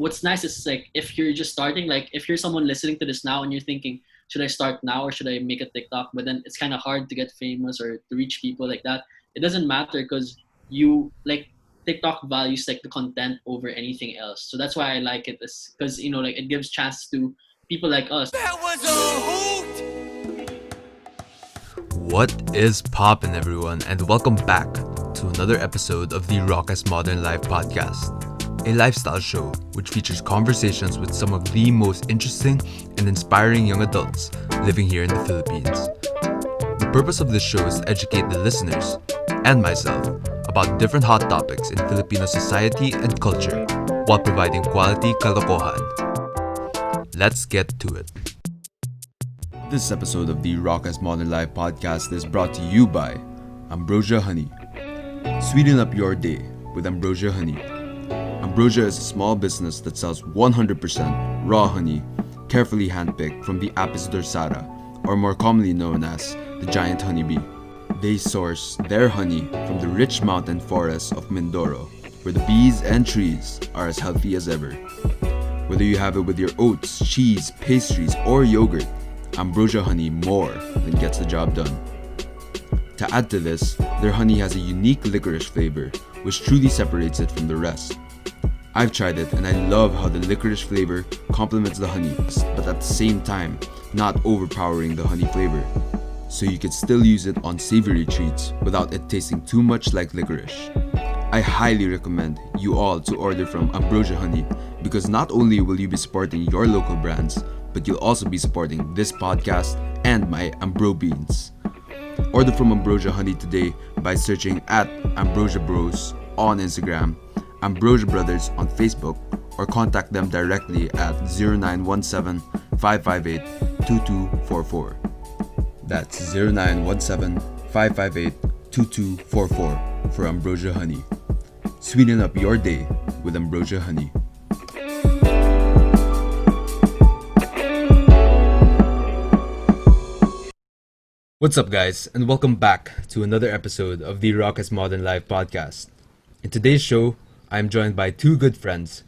what's nice is like if you're just starting, like if you're someone listening to this now and you're thinking, should I start now or should I make a TikTok? But then it's kind of hard to get famous or to reach people like that. It doesn't matter because you like TikTok values like the content over anything else. So that's why I like it, because like it gives chance to people like us. That was a hoot! What is poppin', everyone, and welcome back to another episode of the Raucous Modern Life podcast, a lifestyle show which features conversations with some of the most interesting and inspiring young adults living here in the Philippines. The purpose of this show is to educate the listeners and myself about different hot topics in Filipino society and culture while providing quality kalokohan. Let's get to it. This episode of the Raucous Modern Life podcast is brought to you by Ambrosia Honey. Sweeten up your day with Ambrosia Honey. Ambrosia is a small business that sells 100% raw honey, carefully handpicked from the Apis dorsata, or more commonly known as the giant honeybee. They source their honey from the rich mountain forests of Mindoro, where the bees and trees are as healthy as ever. Whether you have it with your oats, cheese, pastries, or yogurt, Ambrosia Honey more than gets the job done. To add to this, their honey has a unique licorice flavor, which truly separates it from the rest. I've tried it and I love how the licorice flavor complements the honey, but at the same time, not overpowering the honey flavor. So you can still use it on savory treats without it tasting too much like licorice. I highly recommend you all to order from Ambrosia Honey because not only will you be supporting your local brands, but you'll also be supporting this podcast and my Ambro Beans. Order from Ambrosia Honey today by searching at Ambrosia Bros on Instagram, Ambrosia Brothers on Facebook, or contact them directly at 0917-558-2244. That's 0917-558-2244 for Ambrosia Honey. Sweeten up your day with Ambrosia Honey. What's up, guys, and welcome back to another episode of the Raucous Modern Life podcast. In today's show, I am joined by two good friends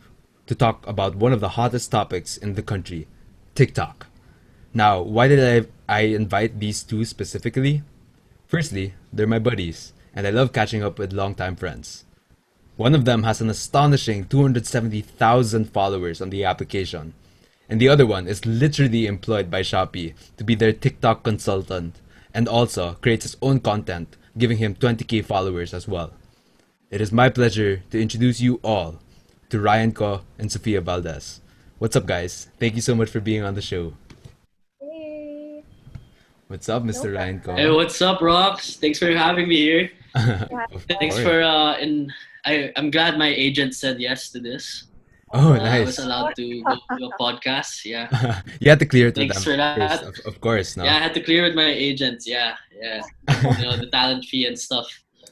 to talk about one of the hottest topics in the country, TikTok. Now, why did I invite these two specifically? Firstly, they're my buddies, and I love catching up with longtime friends. One of them has an astonishing 270,000 followers on the application, and the other one is literally employed by Shopee to be their TikTok consultant, and also creates his own content, giving him 20k followers as well. It is my pleasure to introduce you all to Ryan Ko and Sofia Valdes. What's up, guys? Thank you so much for being on the show. Hey. What's up, Mr. No Ryan Ko? Hey, what's up, Rox? Thanks for having me here. Of Thanks course. for I'm glad my agent said yes to this. Oh, I was nice. allowed to go to a podcast. Yeah. You had to clear it with Thanks them for first, that. of course, no? Yeah, I had to clear with my agents. Yeah. The talent fee and stuff.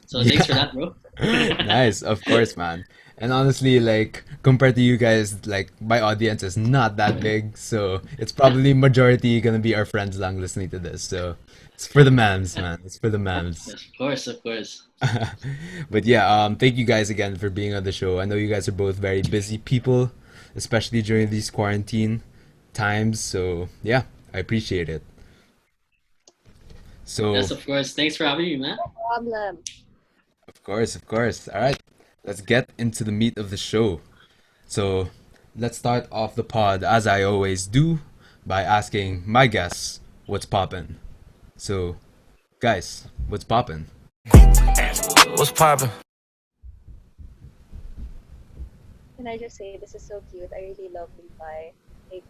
So thanks for that, bro. Nice, of course, man. And honestly, like, compared to you guys, like, my audience is not that big, so it's probably majority gonna be our friends lang listening to this. So it's for the mams, man. It's for the mams. Yes, of course. But yeah, thank you guys again for being on the show. I know you guys are both very busy people, especially during these quarantine times. So yeah, I appreciate it. So Yes, of course. Thanks for having me, man. problem. of course, of course. All right, let's get into the meat of the show. So let's start off the pod as I always do by asking my guests what's poppin'. So, guys, what's poppin'? What's poppin'? Can I just say this is so cute? I really love Levi. Like,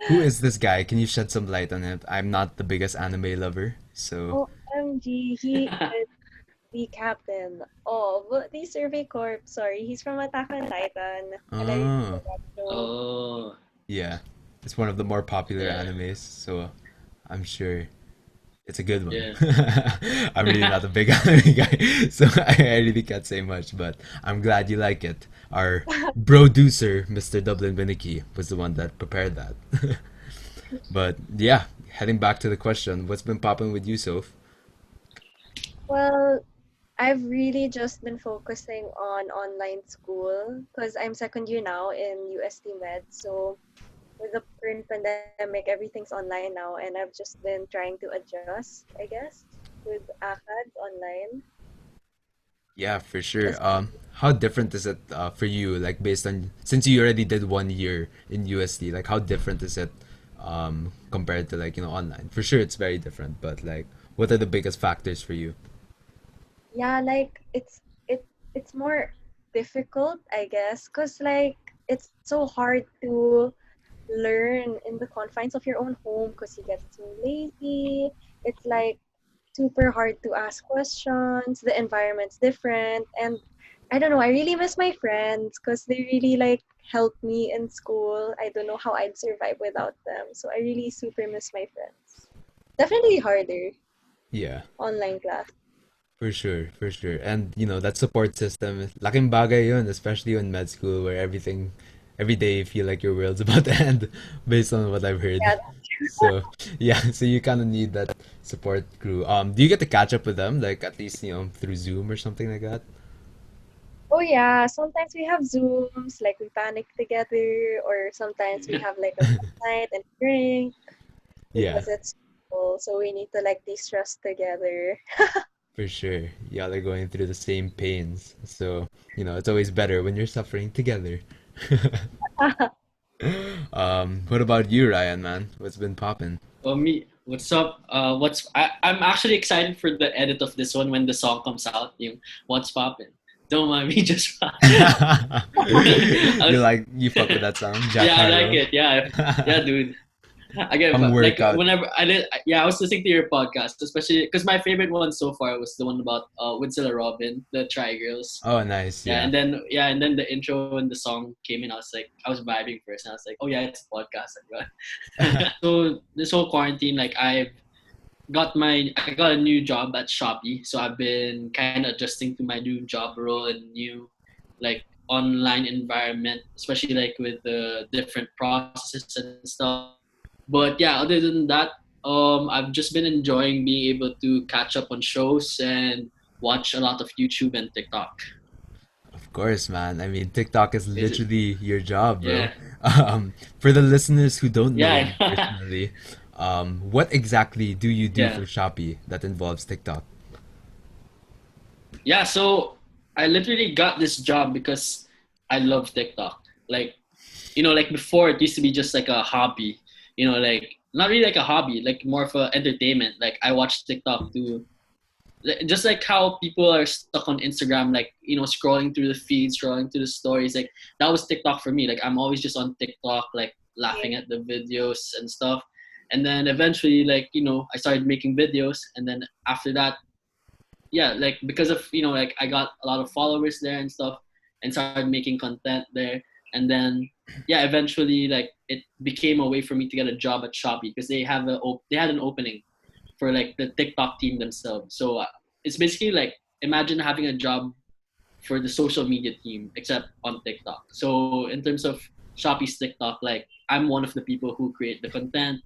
Who is this guy? Can you shed some light on it? I'm not the biggest anime lover, so OMG, he is the captain of the Survey Corp. Sorry, he's from Attack on Titan. And I really oh love that show. Oh, yeah, it's one of the more popular yeah, animes, so I'm sure it's a good one. yeah. I'm really not a big anime guy, so I really can't say much, but I'm glad you like it. Our producer, Mr. Dublin Biniki, was the one that prepared that. But yeah, heading back to the question, what's been popping with you, Soph? Well, I've really just been focusing on online school because I'm second year now in UST Med. So with the current pandemic, everything's online now, and I've just been trying to adjust, I guess, with ACADS online. Yeah, for sure. Because How different is it for you, like based on since you already did 1 year in USD, like how different is it compared to like, online? For sure it's very different, but like what are the biggest factors for you? yeah, like it's more difficult, I guess, because like it's so hard to learn in the confines of your own home because you get too lazy. It's like super hard to ask questions. The environment's different, and I don't know. I really miss my friends because they really like helped me in school. I don't know how I'd survive without them. So I really super miss my friends. Definitely harder Yeah. online class. For sure, for sure. And that support system, laking bagay yun, especially in med school where every day you feel like your world's about to end based on what I've heard. Yeah. So, yeah, so you kind of need that support crew. Do you get to catch up with them, like at least, through Zoom or something like that? Oh yeah, sometimes we have Zooms, like we panic together, or sometimes we have like a night and drink Yeah, because it's school, so we need to like de-stress together. for sure. Y'all are going through the same pains. So, it's always better when you're suffering together. What about you, Ryan, man? What's been poppin'? Well, me, what's up? I'm actually excited for the edit of this one when the song comes out. Yung what's poppin'? Don't mind me, just You I, you fuck with that song, Jack yeah, I like Harlow. it. Yeah, yeah, dude. I get Pang like workout. whenever I did. Yeah, I was listening to your podcast, especially because my favorite one so far was the one about Winsilla Robin, the Try Girls. Oh, nice. Yeah, Yeah. and then the intro and the song came in. I was vibing first, and I was like, oh yeah, it's a podcast. So this whole quarantine, like I got a new job at Shopee, so I've been kind of adjusting to my new job role and new like online environment, especially like with the different processes and stuff. But yeah, other than that, I've just been enjoying being able to catch up on shows and watch a lot of YouTube and TikTok. Of course, man. I mean, TikTok is Is it? literally your job, bro. Yeah, For the listeners who don't know you yeah, personally, what exactly do you do for yeah. Shopee that involves TikTok? Yeah, so I literally got this job because I love TikTok. Like, like before it used to be just like a hobby, like not really like a hobby, like more of a entertainment. Like I watch TikTok to just like how people are stuck on Instagram, like, scrolling through the feed, scrolling through the stories. Like that was TikTok for me. Like I'm always just on TikTok, like laughing at the videos and stuff. And then eventually, like, I started making videos. And then after that, yeah, like because of like I got a lot of followers there and stuff, and started making content there. And then yeah, eventually like it became a way for me to get a job at Shopee because they had an opening for like the TikTok team themselves. So it's basically like imagine having a job for the social media team except on TikTok. So in terms of Shopee's TikTok, like I'm one of the people who create the content,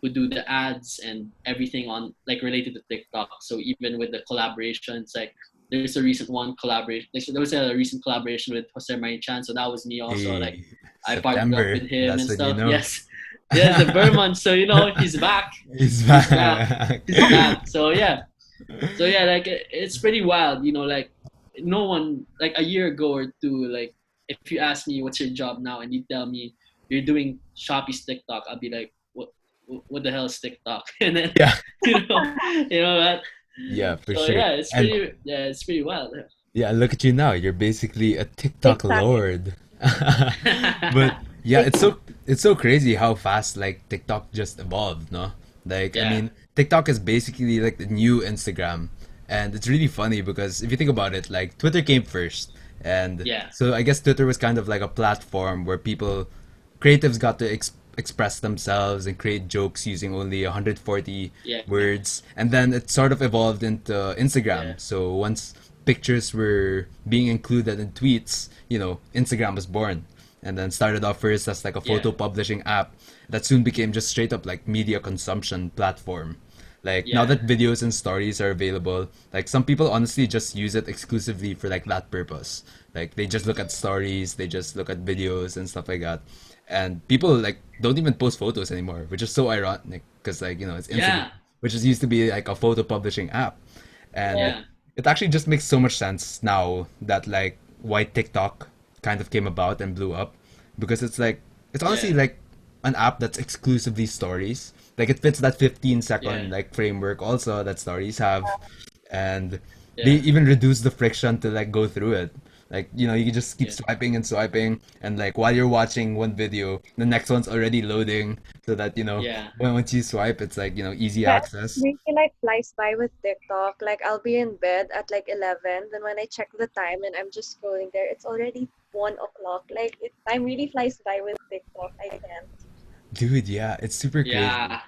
who do the ads and everything on like related to TikTok. So even with the collaborations, like there's a recent one collaboration. There was a recent collaboration with Jose Marie Chan, so that was me also. Like Hey, I partnered up September. with him That's and when you stuff. know. Yes, yeah, the Burman. So he's back. He's He's back. back. He's back. So yeah, like it's pretty wild. Like no one like a year ago or two. Like if you ask me what's your job now, and you tell me you're doing Shopee's TikTok, I'll be like, what the hell is TikTok? And then Yeah. that. Yeah, for So sure. yeah, And it's pretty wild. yeah, look at you now. You're basically a TikTok Exactly. lord. But yeah, TikTok. it's so crazy how fast like TikTok just evolved, no? Like I Yeah, mean, TikTok is basically like the new Instagram. And it's really funny because if you think about it, like Twitter came first. And yeah, so I guess Twitter was kind of like a platform where creatives got to express themselves and create jokes using only 140 yeah, words. And then it sort of evolved into yeah, Instagram. So once pictures were being included in tweets, Instagram was born. And then started off first as like a yeah, photo publishing app that soon became just straight up like media consumption platform. Like now Yeah. that videos and stories are available, like some people honestly just use it exclusively for like that purpose. Like they just look at stories, they just look at videos and stuff like that. And people like don't even post photos anymore, which is so ironic because like it's Instagram, Yeah. which is used to be like a photo publishing app. And Yeah. it actually just makes so much sense now that like why TikTok kind of came about and blew up because it's honestly Yeah. like an app that's exclusively stories. Like it fits that 15 second Yeah. like framework also that stories have, and they Yeah. even reduce the friction to like go through it. Like you can just keep Yeah. swiping and swiping, and like while you're watching one video, the next one's already loading, so that Yeah. when once you swipe, it's like easy Yeah, access. it really like flies by with TikTok. Like I'll be in bed at like 11, then when I check the time and I'm just scrolling there, it's already 1 o'clock. Like time really flies by with TikTok. I can't. Dude, yeah, it's super crazy. Yeah.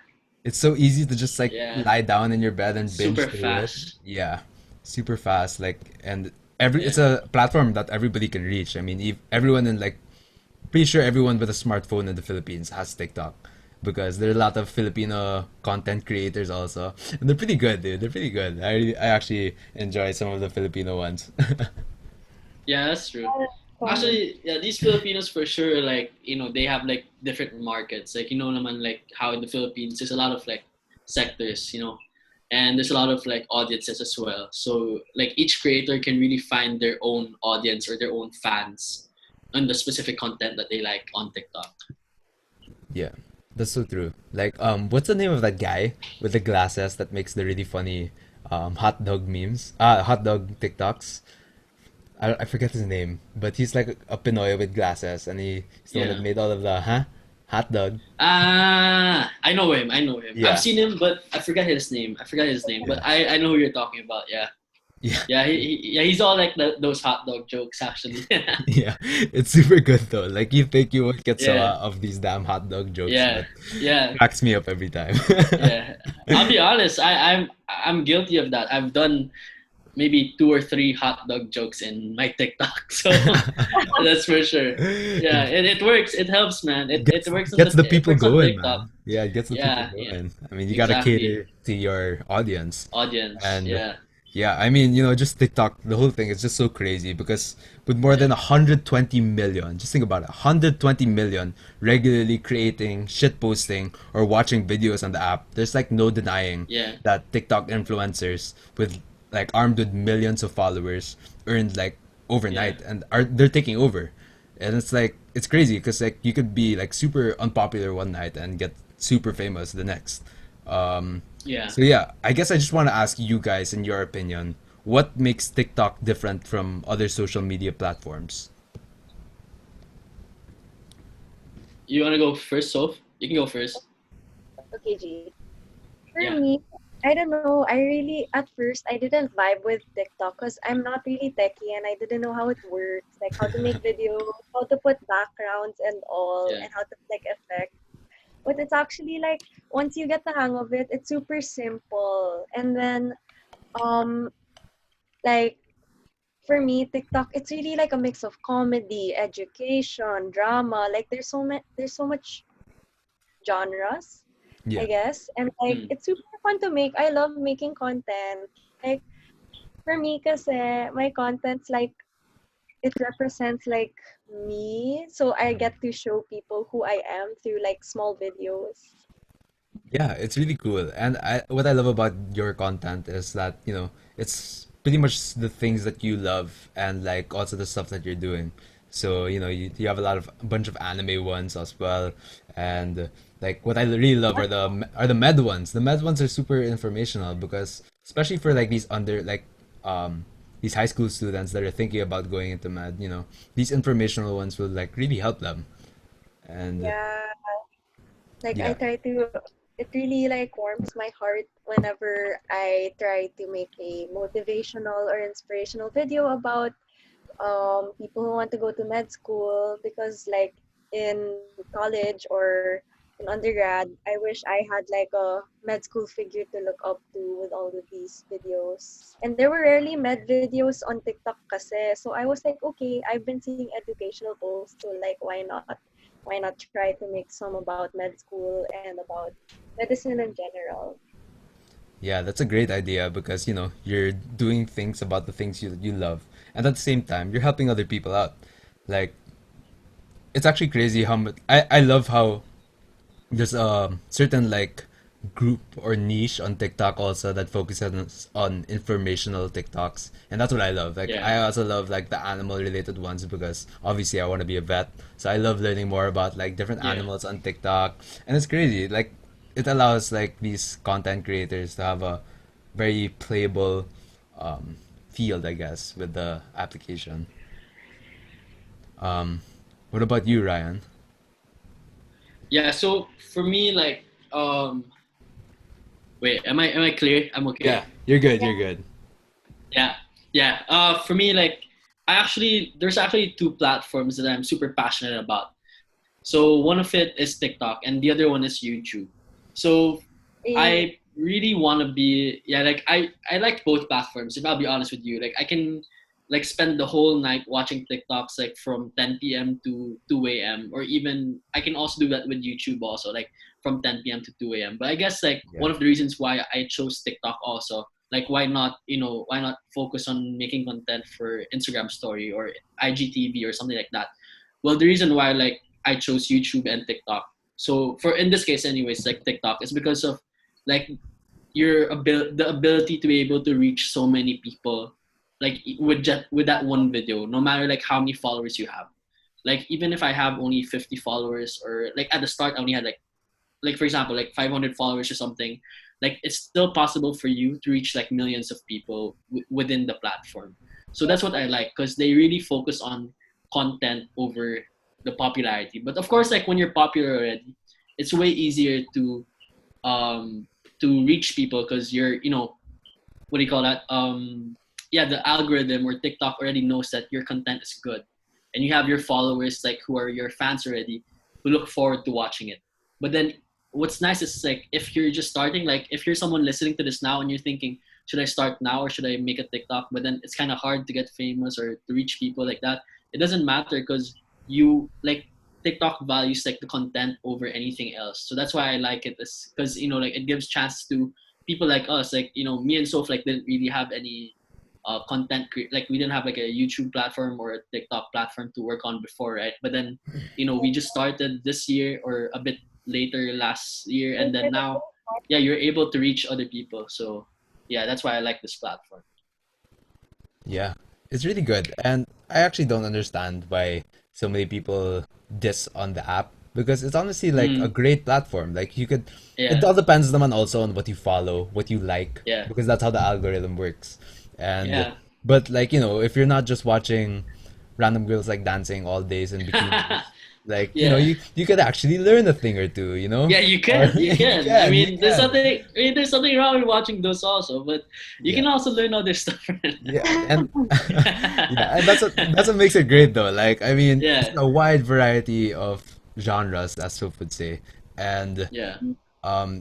It's so easy to just like Yeah. lie down in your bed and binge Super through it. fast. Yeah, super fast. Like, and it's Yeah. a platform that everybody can reach. I mean, everyone in like pretty sure everyone with a smartphone in the Philippines has TikTok because there are a lot of Filipino content creators also, and they're pretty good, dude. They're pretty good. I actually enjoy some of the Filipino ones. Yeah, that's true. Common. Actually, yeah, these Filipinos for sure, like, they have like different markets. Like, naman, like how in the Philippines, there's a lot of like sectors, and there's a lot of like audiences as well. So, like, each creator can really find their own audience or their own fans on the specific content that they like on TikTok. Yeah, that's so true. Like, what's the name of that guy with the glasses that makes the really funny hot dog memes? Hot dog TikToks. I forget his name, but he's like a Pinoy with glasses, and he's the one that Yeah. made all of the hot dog. I know him. I know him. I've Yeah, seen him, but I forgot his name. I forgot his name, but yeah, I know who you're talking about. Yeah. yeah, Yeah, yeah, he's all like those hot dog jokes actually. yeah. It's super good though. Like you think you won't get so Yeah, of these damn hot dog jokes, yeah, but yeah, cracks me up every time. yeah. I'll be honest. I'm guilty of that. I've done maybe two or three hot dog jokes in my TikTok, so that's for sure. Yeah, It it works. It helps, man. It gets works on gets the it people works on going, TikTok. man. Yeah, it gets the people Yeah, yeah, going. I mean, you gotta exactly. cater to your audience. Audience. And Yeah, yeah, I mean, just TikTok, the whole thing is just so crazy because with more than yeah, 120 million, just think about it, 120 million regularly creating, shit posting, or watching videos on the app, there's like no denying yeah, that TikTok influencers with like armed with millions of followers earned like yeah, overnight and they're taking over. And it's like it's crazy because like you could be like super unpopular one night and get super famous the next. Um, yeah. so yeah, I guess I just want to ask you guys, in your opinion, what makes TikTok different from other social media platforms? You wanna go first, Soph? You can go first. Okay, G. For Yeah, me, I don't know. I really, at first, I didn't vibe with TikTok because I'm not really techie and I didn't know how it works, like how to make videos, how to put backgrounds and all, yeah, and how to like effect. But it's actually like once you get the hang of it, it's super simple. And then um like for me, TikTok, it's really like a mix of comedy, education, drama. Like there's so much genres, I Yeah. guess. And like mm, it's super fun to make. I love making content. Like for me kasi my content's like it represents like me. So I get to show people who I am through like small videos. Yeah, it's really cool. And what I love about your content is that, it's pretty much the things that you love and like also the stuff that you're doing. So, you have a bunch of anime ones as well. And like what I really love are the med ones. The med ones are super informational because especially for like these high school students that are thinking about going into med, these informational ones will like really help them. And Yeah. Like I yeah. try to it really like warms my heart whenever I try to make a motivational or inspirational video about people who want to go to med school because like in college or in undergrad I wish I had like a med school figure to look up to with all of these videos, and there were rarely med videos on TikTok kasi, so I was like, okay, I've been seeing educational posts, so like why not try to make some about med school and about medicine in general. Yeah, that's a great idea because, you're doing things about the things you love. And at the same time, you're helping other people out. Like, it's actually crazy how much I love how there's a certain like group or niche on TikTok also that focuses on informational TikToks, and that's what I love. Like Yeah, I also love like the animal related ones because obviously I want to be a vet, so I love learning more about like different yeah, animals on TikTok, and it's crazy. Like it allows like these content creators to have a very playable um, field, I guess, with the application. What about you, Ryan? yeah. So for me, like, wait, am I clear? I'm okay. Yeah, you're good. You're good. Yeah, yeah. For me, like, there's actually two platforms that I'm super passionate about. So one of it is TikTok, and the other one is YouTube. So Yeah. I really want to be, yeah, like I like both platforms. If I'll be honest with you, like I can like spend the whole night watching TikToks like from 10 p.m. to 2 a.m. or even I can also do that with YouTube also like from 10 p.m. to 2 a.m. But I guess like Yeah. one of the reasons why I chose TikTok also like why not focus on making content for Instagram story or IGTV or something like that. Well, the reason why like I chose YouTube and TikTok. So for in this case, anyways, like TikTok is because of like the ability to be able to reach so many people, like with that one video, no matter like how many followers you have. Like even if I have only 50 followers or like at the start I only had like for example like 500 followers or something, like it's still possible for you to reach like millions of people within the platform. So that's what I like because they really focus on content over the popularity. But of course like when you're popular already, it's way easier um to reach people because you're what do you call that yeah, the algorithm or TikTok already knows that your content is good and you have your followers like who are your fans already who look forward to watching it. But then what's nice is like if you're just starting, like if you're someone listening to this now and you're thinking, should I start now or should I make a TikTok? But then it's kind of hard to get famous or to reach people like that. It doesn't matter because you like TikTok values like the content over anything else. So that's why I like it, because like it gives chance to people like us, like me and Sof like didn't really have any like we didn't have like a YouTube platform or a TikTok platform to work on before, right? But then we just started this year or a bit later last year, and then now yeah, you're able to reach other people. So yeah, that's why I like this platform. Yeah, it's really good. And I actually don't understand why so many people diss on the app because it's honestly like a Mm, great platform. Like it yeah, all depends naman also on what you follow, what you like, yeah, because that's how the algorithm works. And yeah. but like, if you're not just watching random girls like dancing all days in bikinis, like, Yeah. you could actually learn a thing or two, Yeah, you Or can. You you can. I can, you mean, there's can. something. I mean, there's something wrong with watching those also, but you Yeah. can also learn other stuff. Yeah, and yeah, and that's what makes it great though. Like, I mean, it's Yeah, a wide variety of genres, as Soph would say, and yeah,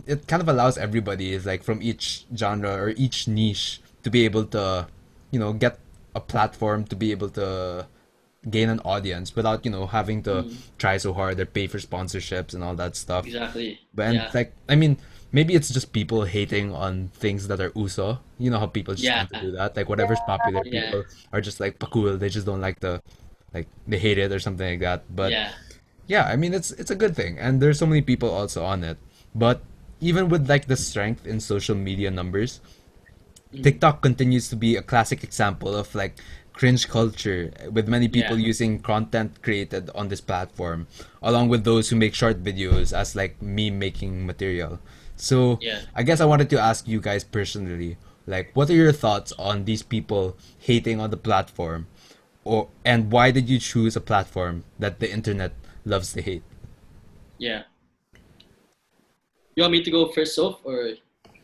it kind of allows everybody, is like from each genre or each niche, to be able to, get a platform to be able to gain an audience without having to mm, try so hard or pay for sponsorships and all that stuff. exactly. But and Yeah, like, I mean, maybe it's just people hating on things that are uso. You know how people just yeah, tend to do that. Like whatever's popular, yeah, people are just like pakul. They just don't like like they hate it or something like that. But yeah, yeah, I mean, it's a good thing, and there's so many people also on it. But even with like the strength in social media numbers, mm, TikTok continues to be a classic example of like cringe culture, with many people yeah, using content created on this platform, along with those who make short videos as like meme making material. So yeah, I guess I wanted to ask you guys personally, like, what are your thoughts on these people hating on the platform, and why did you choose a platform that the internet loves to hate? yeah. You want me to go first, Soph, or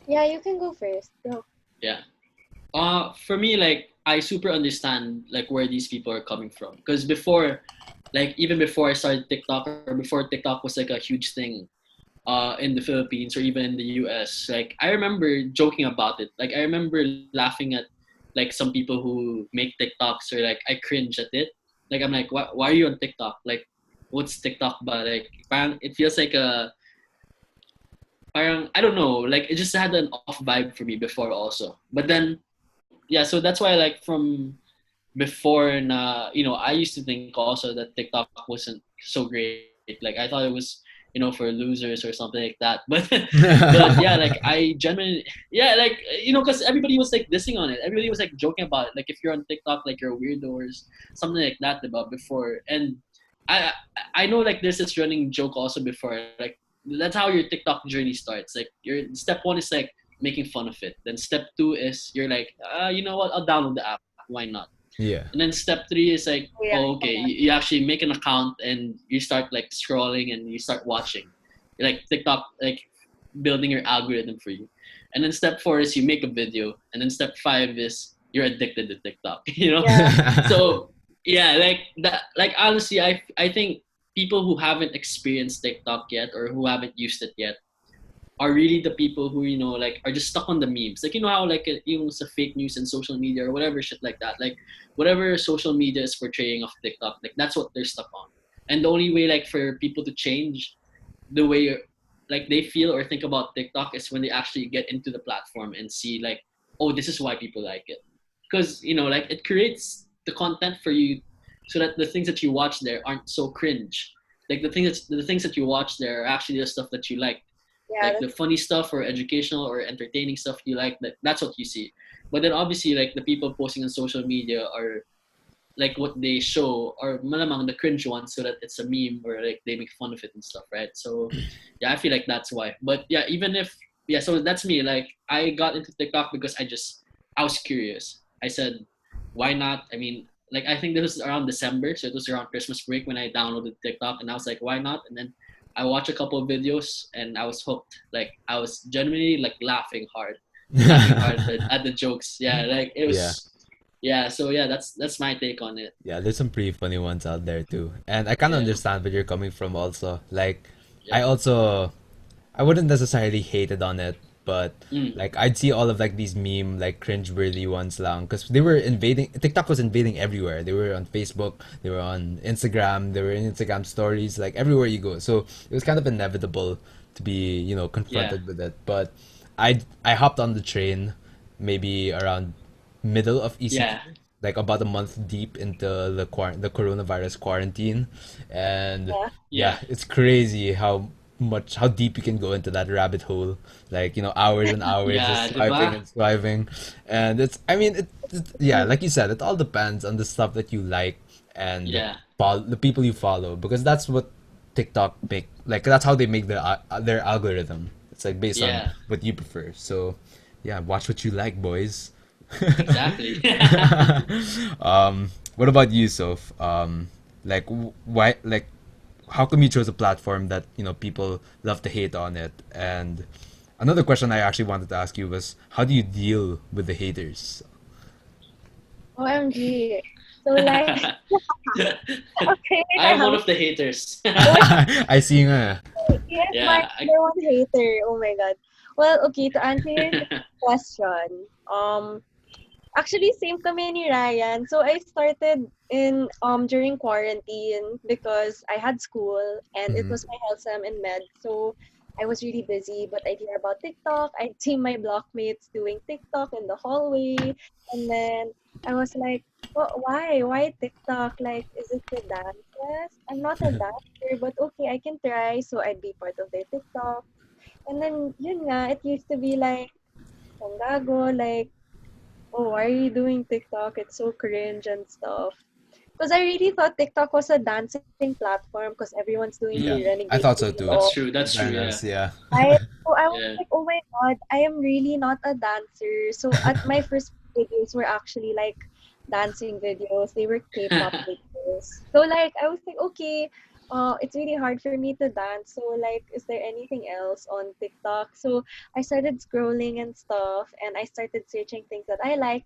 Yeah, you can go first. Go. yeah? For me, like I super understand like where these people are coming from because before, like even before I started TikTok or before TikTok was like a huge thing, in the Philippines or even in the US. Like I remember joking about it. Like I remember laughing at like some people who make TikToks or like I cringe at it. Like I'm like, why are you on TikTok? Like, what's TikTok? But like, it feels like a parang I don't know, like it just had an off vibe for me before also. But then yeah, so that's why like from before na I used to think also that TikTok wasn't so great. Like I thought it was for losers or something like that. But but yeah, like I genuinely yeah, like because everybody was like dissing on it. Everybody was like joking about it. Like if you're on TikTok, like you're a weirdo or something like that about before. And I I know like there's this running joke also before. Like that's how your TikTok journey starts. Like your step one is like making fun of it. Then step two is you're like, you know what? I'll download the app. Why not? Yeah. And then step three is like, Oh, yeah. oh, okay, you actually make an account and you start like scrolling and you start watching. Like TikTok, like building your algorithm for you. And then step four is you make a video. And then step five is you're addicted to TikTok, Yeah. So yeah, like that, like honestly, I think people who haven't experienced TikTok yet or who haven't used it yet are really the people who like are just stuck on the memes. Like how like yung sa fake news and social media or whatever shit like that. Like whatever social media is portraying of TikTok, like that's what they're stuck on. And the only way like for people to change the way like they feel or think about TikTok is when they actually get into the platform and see like, oh, this is why people like it. Because like it creates the content for you so that the things that you watch there aren't so cringe. Like the things that you watch there are actually the stuff that you like Yeah. the funny stuff or educational or entertaining stuff you like, that's what you see. But then obviously like the people posting on social media are like what they show or malamang the cringe ones so that it's a meme or like they make fun of it and stuff, right? So yeah, I feel like that's why. But yeah, even if yeah, so that's me. Like I got into TikTok because I was curious. I said, why not? I mean, like I think this was around December, so it was around Christmas break when I downloaded TikTok, and I was like, why not? And then I watched a couple of videos and I was hooked. Like I was genuinely like laughing hard at the jokes. Yeah, like it Yeah. was. Yeah, so yeah, that's my take on it. Yeah, there's some pretty funny ones out there too. And I kind of Yeah, understand where you're coming from also. Like, I yeah. also, I wouldn't necessarily hate it on it, but Mm, like I'd see all of like these meme like cringe-worthy ones lang because they were invading, TikTok was invading everywhere. They were on Facebook, they were on Instagram, they were in Instagram stories, like everywhere you go. So it was kind of inevitable to be, yeah, confronted with it. But I hopped on the train maybe around middle of yeah, ECQ, like about a month deep into the coronavirus quarantine, and Yeah. yeah, yeah, it's crazy how deep you can go into that rabbit hole, like hours and hours just yeah, swiping diba? and swiping, and it's I mean yeah, like you said, it all depends on the stuff that you like and Yeah, the people you follow, because that's what TikTok make, like that's how they make their algorithm. It's like based on yeah, what you prefer. So yeah, watch what you like, boys. exactly. What about you, Soph? Like why, like how come you chose a platform that people love to hate on it? And another question I actually wanted to ask you was, how do you deal with the haters? OMG. So like, okay, wait, I I am have one of the haters. oh, I see nga. yes, my Yeah, number one hater. Oh my god. Well, okay, to answer your question, actually same kami ni Ryan. So I started in during quarantine because I had school and it Mhm. was my health sem and med. So I was really busy, but I'd hear about TikTok. I'd see my blockmates doing TikTok in the hallway, and then I was like, well, why? Why TikTok? Like, is it the dances? I'm not a dancer, but okay, I can try. So I'd be part of their TikTok. And then, yun nga, it used to be like, ang gago, like, oh, why are you doing TikTok? It's so cringe and stuff. Because I really thought TikTok was a dancing platform because everyone's doing the Yeah, mm, I renegade thought so reel too. of that's true. Yeah, Fairness, yeah. I so I was yeah, like, oh my god, I am really not a dancer. So at my first videos were actually like dancing videos. They were K-pop videos. So like I was like, okay, it's really hard for me to dance. So like, is there anything else on TikTok? So I started scrolling and stuff, and I started searching things that I like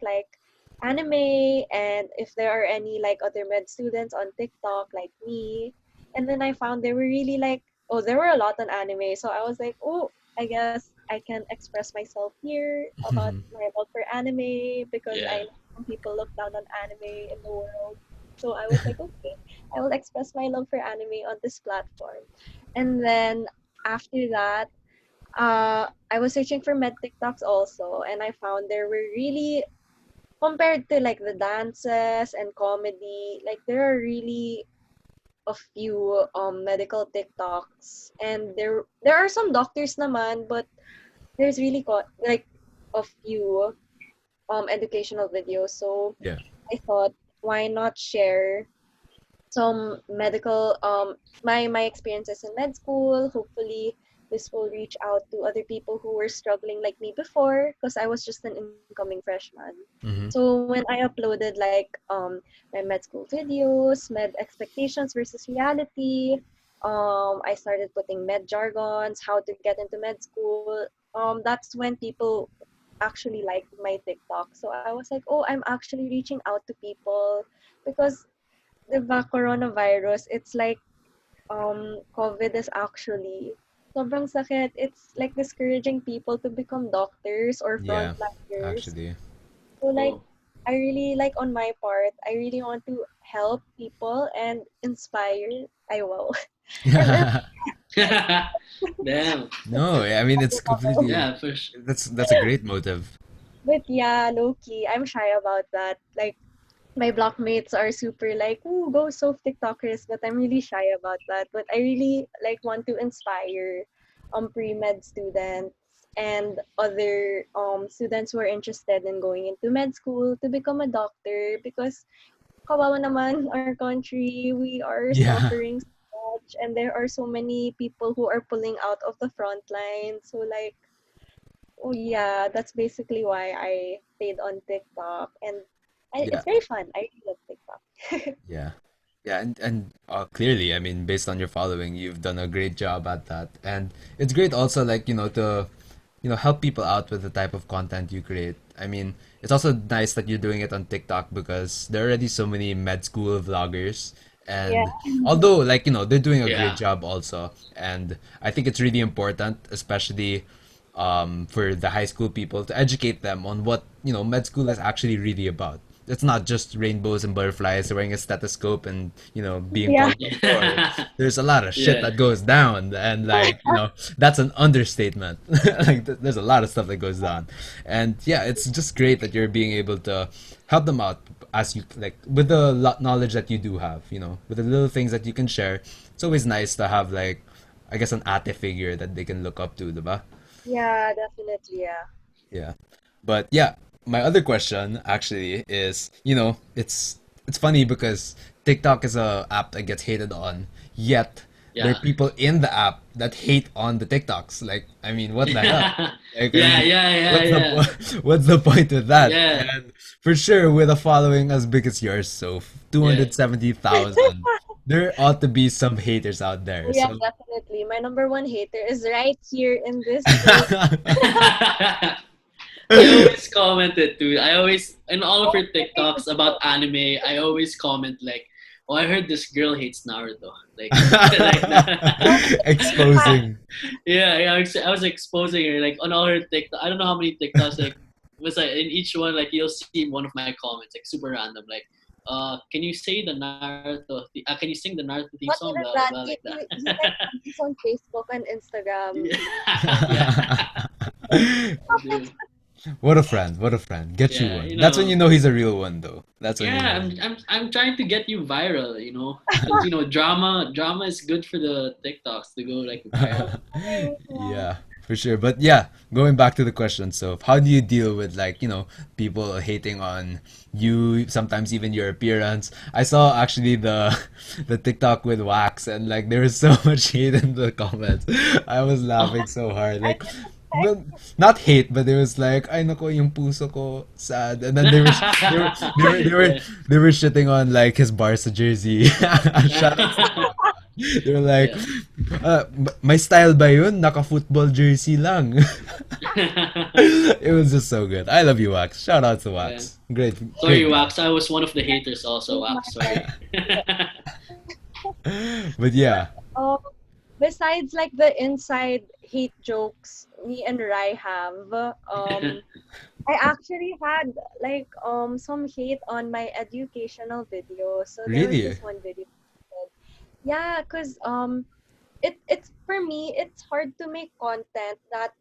anime, and if there are any like other med students on TikTok like me. And then I found they were really like, oh, there were a lot on anime. So I was like, oh, I guess I can express myself here about my love for anime because yeah, I know some people look down on anime in the world. So I was like, okay, I will express my love for anime on this platform. And then after that, I was searching for med TikToks also, and I found there were really, compared to like the dances and comedy, like there are really a few medical TikToks, and there are some doctors naman, but there's really like a few educational videos. So Yeah. I thought, why not share some medical my experiences in med school. Hopefully this will reach out to other people who were struggling like me before, because I was just an incoming freshman. Mm-hmm. So when I uploaded like my med school videos, med expectations versus reality, I started putting med jargons, how to get into med school. That's when people actually liked my TikTok. So I was like, oh, I'm actually reaching out to people, because the coronavirus, it's like COVID is actually sobrang sakit. It's like discouraging people to become doctors or Yeah, frontliners. actually. So like Oh. I really like, on my part, I really want to help people and inspire. I will. And Damn. No, I mean it's completely Yeah, for sure. that's a great motive. but yeah, low key, I'm shy about that. Like my blockmates are super like, "Ooh, go Sof TikTokers," but I'm really shy about that. But I really like want to inspire pre-med students and other students who are interested in going into med school to become a doctor, because kawawa naman our country, we are Yeah. suffering so much, and there are so many people who are pulling out of the front line. So like, oh yeah, that's basically why I stayed on TikTok, and Yeah. it's very fun. I really love TikTok. Yeah. Yeah, and clearly, I mean, based on your following, you've done a great job at that. And it's great also like, to help people out with the type of content you create. I mean, it's also nice that you're doing it on TikTok because there are already so many med school vloggers. Yeah, And although like, they're doing a great Yeah. job also. And I think it's really important, especially for the high school people to educate them on what med school is actually really about. It's not just rainbows and butterflies wearing a stethoscope and being yeah, called doctor. There's a lot of shit Yeah. that goes down, and like that's an understatement. Like there's a lot of stuff that goes down, and yeah, it's just great that you're being able to help them out as you like with the knowledge that you do have. With the little things that you can share. It's always nice to have like I guess an ate figure that they can look up to, diba? yeah, definitely, yeah. Yeah. But yeah, my other question actually is, it's funny because TikTok is a app that gets hated on, yet there are Yeah. people in the app that hate on the TikToks. Like, I mean, what the hell? Yeah. Like, I Yeah. mean, Yeah. what's the Yeah. what's the point with that? Yeah. And for sure, with a following as big as yours, so Yeah. 270,000, there ought to be some haters out Oh there. yeah, So definitely. My number one hater is right here in this space. I always comment it too. I always in all of Oh, her TikToks about anime, I always comment like, "Oh, I heard this girl hates Naruto." Like, like that. exposing. Yeah, yeah. I was exposing her like on all her TikTok. I don't know how many TikToks like was like in each one. Like you'll see one of my comments like super random. Like, can you say the Naruto? Can you sing the Naruto theme not song? even Blah blah that. blah You, like you, that. you like this on Facebook and Instagram. Yeah, yeah. What a friend, what a friend. Get you Yeah, one. That's when you know he's a real one, though. That's when you yeah, know. I'm trying to get you viral, because drama is good for the TikToks to go like viral. Yeah, for sure. But yeah, going back to the question, so how do you deal with like, people hating on you, sometimes even your appearance? I saw actually the the TikTok with Wax and like there was so much hate in the comments. I was laughing so hard. I Like well, not hate, but there was like, ay nako, yung puso ko sad. And then Yeah. they were shitting on like his Barca jersey. Shout out to Wax. They were like, Yeah. my style ba yun? Naka-football jersey lang. It was just so good. I love you, Wax. Shout out to Yeah. Wax. Great, Sorry, great guy. Wax. I was one of the haters also, think Wax. my Sorry. But yeah, um besides like the inside hate jokes me and Rai have, I actually had like some hate on my educational video. So there was really. this one video. Yeah, cause it's for me, it's hard to make content that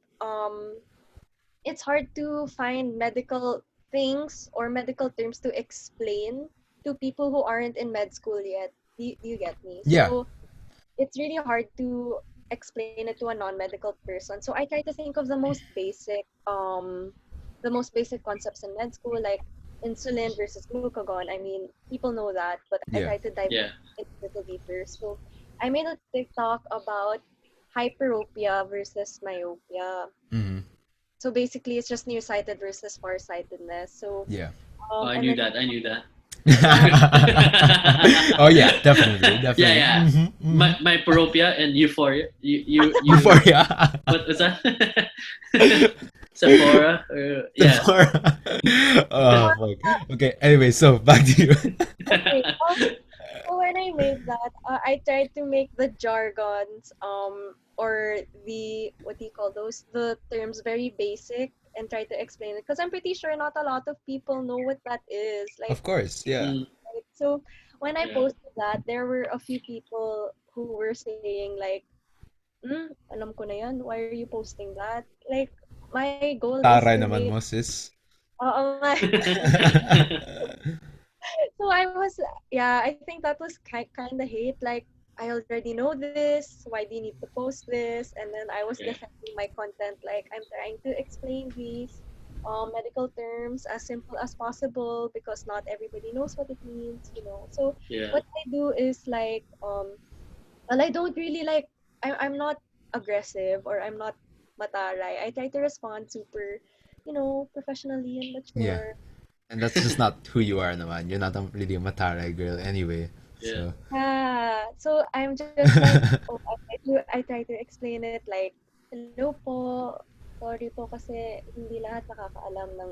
it's hard to find medical things or medical terms to explain to people who aren't in med school yet. Do you get me? Yeah. So it's really hard to explain it to a non-medical person. So I try to think of the most basic concepts in med school, like insulin versus glucagon. I mean, people know that, but I Yeah. try to dive Yeah. in a little deeper. So I made a TikTok about hyperopia versus myopia. Mm-hmm. So basically, it's just nearsighted versus farsightedness. So Yeah. Oh, I and knew then that. I knew that. Oh yeah, definitely, Yeah, definitely. yeah. Mm-hmm, My paropia and euphoria. You Euphoria. what was that? Sephora or yeah. Sephora. Oh fuck. Okay. Anyway, so back to you. okay, so when I made that, I tried to make the jargons, or the what do you call those? The terms very basic and try to explain it because I'm pretty sure not a lot of people know what that is. Like, Of course, yeah. Mm, right? So when I yeah. posted that, there were a few people who were saying like, alam ko na yan. Why are you posting that? Like, my goal is Taray to naman make, mo, sis. nga. So I was, yeah, I think that was kind of hate. Like, I already know this. Why do you need to post this? And then I was Yeah. defending my content. Like, I'm trying to explain these medical terms as simple as possible because not everybody knows what it means. So Yeah. what I do is like, well, I don't really like, I'm not aggressive or I'm not mataray. I try to respond super, professionally and Yeah. mature. And that's just not who you are naman. You're not really a Mataray girl anyway. Yeah. So Yeah. So I'm just like, oh, I try to explain it like, hello po, sorry po kasi hindi lahat nakakaalam ng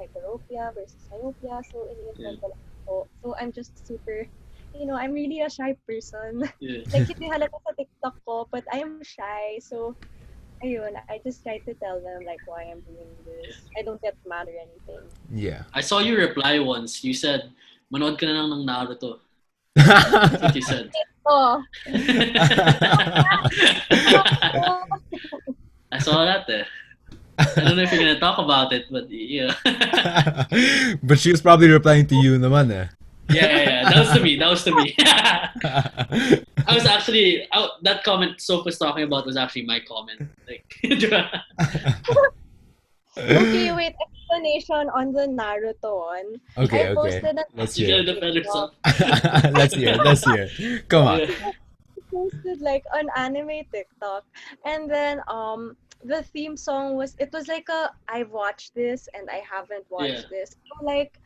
hyperopia versus myopia. So Yeah. ini-inform ko lang po. So I'm just super, I'm really a shy person. Yeah. Like hindi halata sa TikTok ko, but I'm shy. So ayun, I just try to tell them like why I'm doing this. I don't get mad or anything. yeah. I saw you reply once. You said, "Manood ka na lang ng Naruto." That's what you said. Oh. I saw that there. I don't know if you're gonna talk about it, but yeah. But she was probably replying to you naman eh. Yeah. That was to me. I was actually that comment Sof was talking about was actually my comment. Like, Okay, wait. Explanation on the Naruto one. Okay, I okay. posted an Let's you hear. gotta defend yourself. Let's hear. Come on. Yeah. posted like an anime TikTok, and then the theme song was like I've watched this and I haven't watched this. So like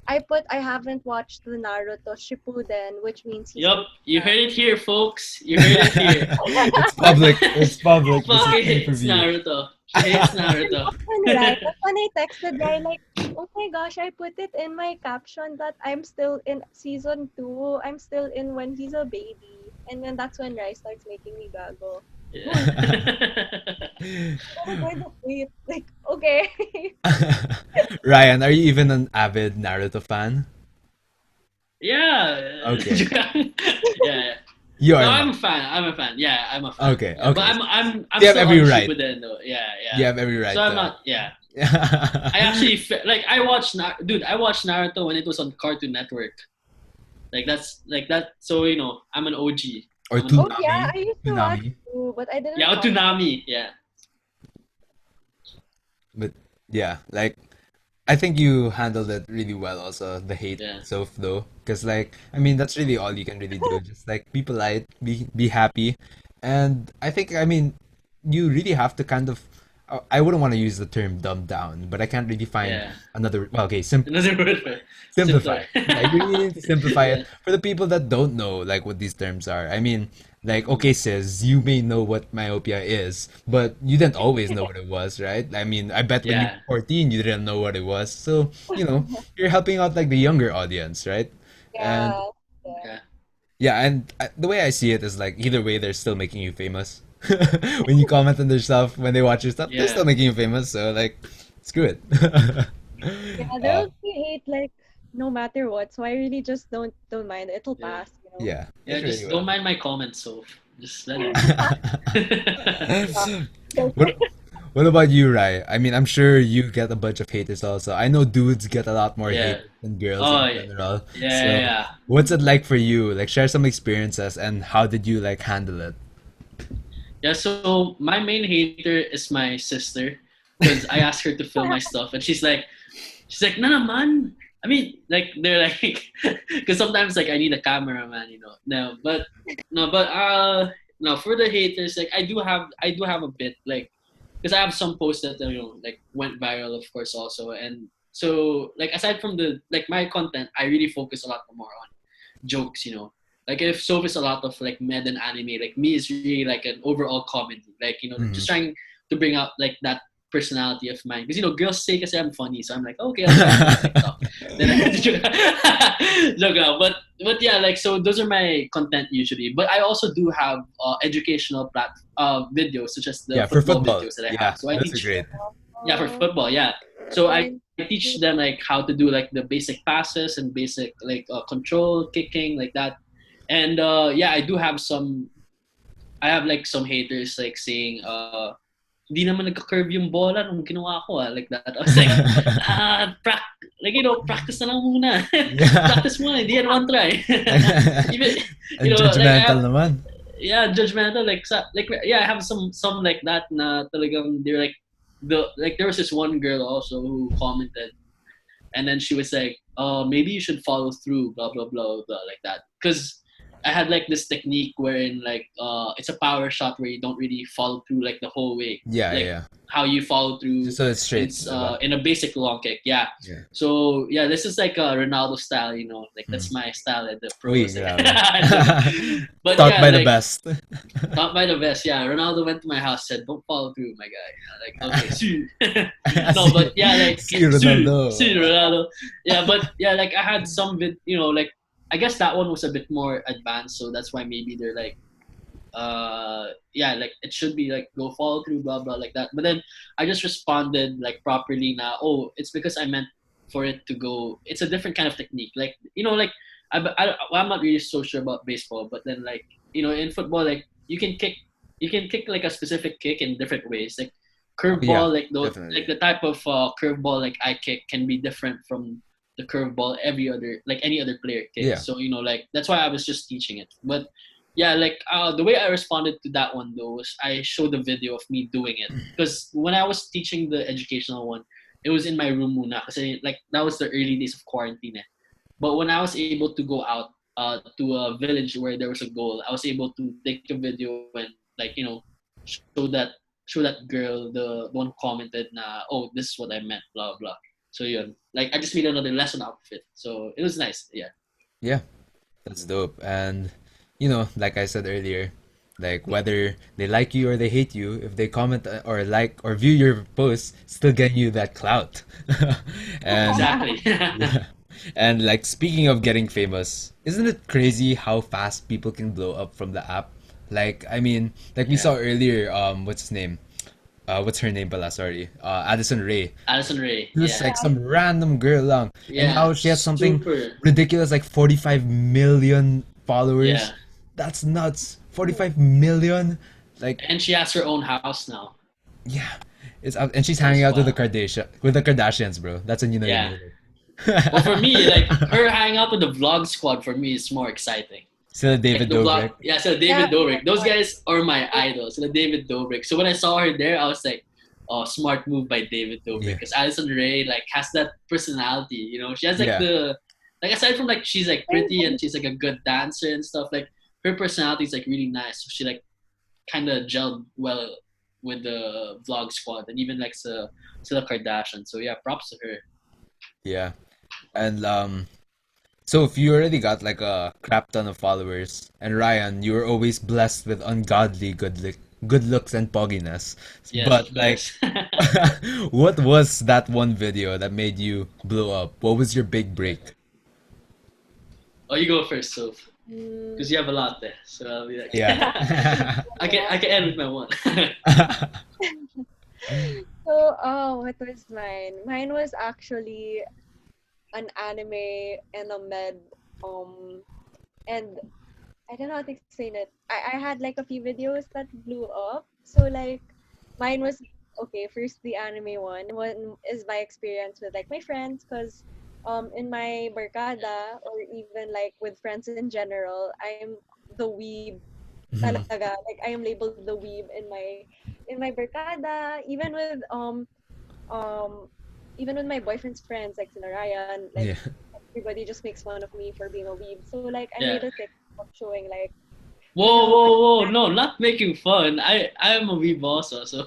I haven't watched the Naruto Shippuden, which means he's Yup, you heard it here, folks. You heard it here. It's public. It's public. This is Fucking hates pay-per-view. Naruto. She hates Naruto. right. That's when I texted Rai like, oh my gosh, I put it in my caption that I'm still in season 2. I'm still in when he's a baby. And then that's when Rai starts making me gago. Yeah. Oh, by the way, like, okay. Ryan, are you even an avid Naruto fan? Yeah. Okay. Yeah. You No, are I'm a not. fan. I'm a fan. Yeah, I'm a fan. Okay, Yeah, but okay. I'm You have still every on right. Shippuden though. Yeah. You have every right So I'm to. not. Yeah. I actually I watched I watched Naruto when it was on Cartoon Network. Like that. So I'm an OG. Or I'm an Oh Toonami. yeah, I used to watch Toonami. too, but I didn't Yeah, watch Tsunami. Yeah. But yeah, like I think you handled it really well also, the hate Yeah. Soph though. Because like I mean that's really all you can really do. Just like be polite, be happy. And I mean you really have to kind of I wouldn't want to use the term dumb down, but I can't really find Yeah. another well okay, Another word for simplify. simpler. Like you really need to simplify Yeah. it for the people that don't know like what these terms are. I mean, like okay, sis, you may know what myopia is, but you didn't always know what it was, right? I mean, I bet when you Yeah. were 14, you didn't know what it was. So, you're helping out like the younger audience, right? And Yeah. Yeah. yeah, and the way I see it is like either way, they're still making you famous. When you comment on their stuff, when they watch your stuff, they're Yeah. still making you famous. So like, screw it. Yeah, Uh, there will be hate like no matter what. So I really just don't mind. It'll Yeah. pass. yeah, Yeah. it really Just will. don't mind my comments, so. Just let it be. What what about you, Rai? I mean, I'm sure you get a bunch of haters also. I know dudes get a lot more Yeah. hate than girls Oh, in yeah, general. yeah, So, yeah. what's it like for you? Like, share some experiences and how did you like handle it? Yeah, so my main hater is my sister because I asked her to film my stuff and she's like, no, no, man. I mean, like they're like, because sometimes like I need a cameraman, No, but no, but no, for the haters, like I do have a bit like, because I have some posts that like went viral, of course, also, and so like aside from the like my content, I really focus a lot more on jokes. Like if Sof is a lot of like med and anime, like me is really like an overall comedy. Like, Hmm. just trying to bring out like that personality of mine. Because girls say kasi I'm funny, so I'm like, okay, I'll try it on my TikTok. Then I joke out. But yeah, like so those are my content usually. But I also do have educational videos such as the Yeah, for football football. videos that I have. Yeah, So I those are teach, great. yeah, for Oh, football, yeah. So I thank teach you. them like how to do like the basic passes and basic like control kicking like that. And yeah, I have like some haters like saying di naman nagka-curve yung bola nung ginawa ko like that. I was like, like practice na lang muna. Yeah. Practice muna, hindi yan one try. Even And like I judgmental have, naman. yeah, judgmental like like yeah, I have some like that na talagang they're like there was this one girl also who commented, and then she was like, "Oh, maybe you should follow through, blah blah blah blah," like that. Because I had like this technique wherein like it's a power shot where you don't really follow through like the whole way, Yeah, like yeah. how you follow Just through so it's straight, diba? in a basic long kick. Yeah. Yeah. So yeah, this is like a Ronaldo style, like Mm. that's my style at the Uy, pros. grabe. Joke. But Taught yeah, by the like best. taught by the best. Yeah, Ronaldo went to my house, said, "Don't follow through, my guy." Like, okay, see. No, but See, yeah, like see see Ronaldo. Ronaldo. Yeah, but yeah, like I had some like I guess that one was a bit more advanced, so that's why maybe they're like, yeah, like it should be like go follow through, blah blah like that. But then I just responded like properly now. Oh, it's because I meant for it to go. It's a different kind of technique. Like like I'm not really so sure about baseball, but then like in football, like you can kick like a specific kick in different ways. Like Oh yeah, curveball, like definitely. the type of curveball like I kick can be different from the curveball any other player kicks. Yeah. So like that's why I was just teaching it. But yeah, like the way I responded to that one though was I showed a video of me doing it because when I was teaching the educational one, it was in my room muna kasi like that was the early days of quarantine. But when I was able to go out to a village where there was a goal, I was able to take a video and like show that girl, the one who commented na, oh, this is what I meant, blah blah. So yeah, like I just made another lesson outfit, so it was nice. Yeah. Yeah, that's dope. And like I said earlier, like whether they like you or they hate you, if they comment or like or view your post, still getting you that clout. And Exactly. yeah. And like speaking of getting famous, isn't it crazy how fast people can blow up from the app? Like I mean, like we Yeah. saw earlier, what's his name? What's her name pala, sorry. Addison Rae. Alison Ray. Just Yeah. like some random girl lang. And Yeah. now she has something Super. ridiculous like 45 million followers. Yeah. That's nuts. 45 million? Like, And she has her own house now. yeah. And she's That hanging is out with the wild. Kardashians, bro. That's when you know you Yeah. made it. Well, for me, like her hanging out with the vlog squad for me is more exciting. Still Like David the vlog, Dobrik. yeah. So Yeah, David Dobrik, those guys are my idols. So the David Dobrik. So when I saw her there, I was like, oh, smart move by David Dobrik Yeah. because Alison Ray like has that personality. She has like Yeah. the like aside from like she's like thank pretty and you. she's like a good dancer and stuff. Like her personality is like really nice. So she like kind of gelled well with the vlog squad and even like the Kardashian. So yeah, props to her. Yeah. And so if you already got like a crap ton of followers, and Ryan, you were always blessed with ungodly good looks and pogginess. Yes, But of like, course. what was that one video that made you blow up? What was your big break? Oh, you go first, Soph, Mm, because you have a lot there. So I'll be like, Yeah. I can end with my one. so, what was mine? Mine was actually an anime and a med, um, and I don't know how to explain it. I had like a few videos that blew up. So like mine was okay, first the anime one. One is my experience with like my friends because in my barkada or even like with friends in general, I'm the weeb Mhm. talaga. Like I am labeled the weeb in my barkada, um even with my boyfriend's friends like Sina Ryan, like Yeah. everybody just makes fun of me for being a weeb. So like I Yeah. made a TikTok showing like you Whoa, know, whoa, whoa! No, not making fun. I'm a weeb also, so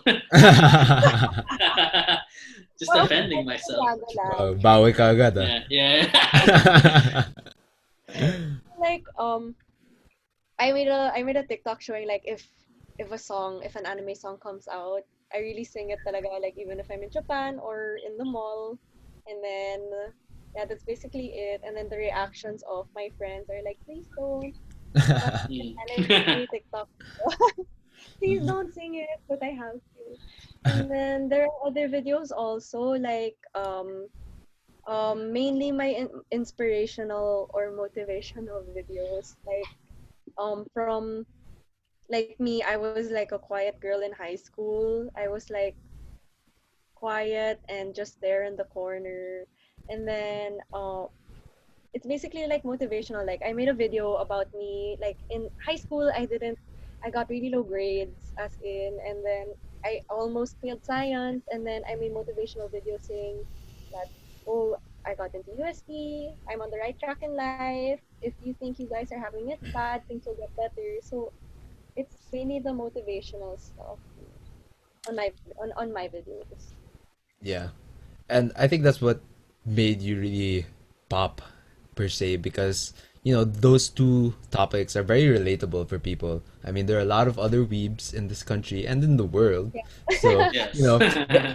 just well, okay, defending medyo myself. bago lang. Bawi ka agad ah. Yeah, yeah. Like I made a TikTok showing like if an anime song comes out, I really sing it talaga like even if I'm in Japan or in the mall. And then yeah, that's basically it. And then the reactions of my friends are like, please don't. But Mm. anime TikTok, please don't sing it, but I have to. And then there are other videos also like mainly my inspirational or motivational videos like from like me, I was like a quiet girl in high school. I was like quiet and just there in the corner. And then it's basically like motivational. Like I made a video about me like in high school I got really low grades as in, and then I almost failed science, and then I made motivational videos saying that, oh, I got into UST, I'm on the right track in life. If you think you guys are having it bad, things will get better. So it's really the motivational stuff on my videos. Yeah. And I think that's what made you really pop per se because those two topics are very relatable for people. I mean, there are a lot of other weebs in this country and in the world. So, Yes.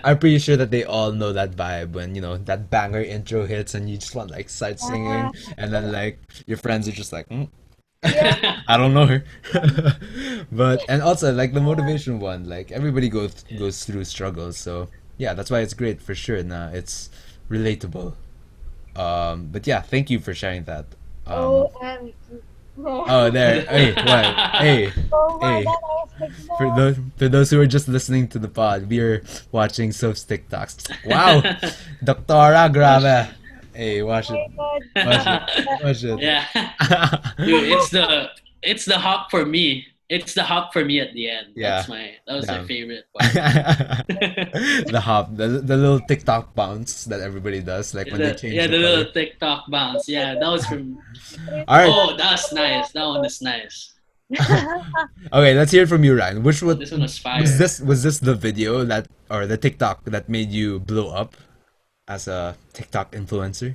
I'm pretty sure that they all know that vibe when, that banger intro hits and you just want like start Yeah, singing and then like your friends are just like, yeah, I don't know her. But and also like the motivation one, like everybody goes through struggles. So yeah, that's why it's great for sure. Nah, it's relatable. But yeah, thank you for sharing that. Um, OMG. Oh, oh there, hey, what? Hey, oh my hey. god, I was like, For no. those who are just listening to the pod, we are watching Sof's TikToks. Wow, Doctora, Oh, grabe. Hey, Oh watch it, my god. watch it, That, watch it. yeah. Dude, it's the hop for me. It's the hop for me at the end. Yeah, That was my damn. favorite part. The hop, the little TikTok bounce that everybody does, like when they change the The color. little TikTok bounce. Yeah, that was from. All right, Oh, that's nice. That one is nice. okay, let's hear it from you, Ryan. Which Oh, was this one was was fire. this was this the video that or the TikTok that made you blow up as a TikTok influencer?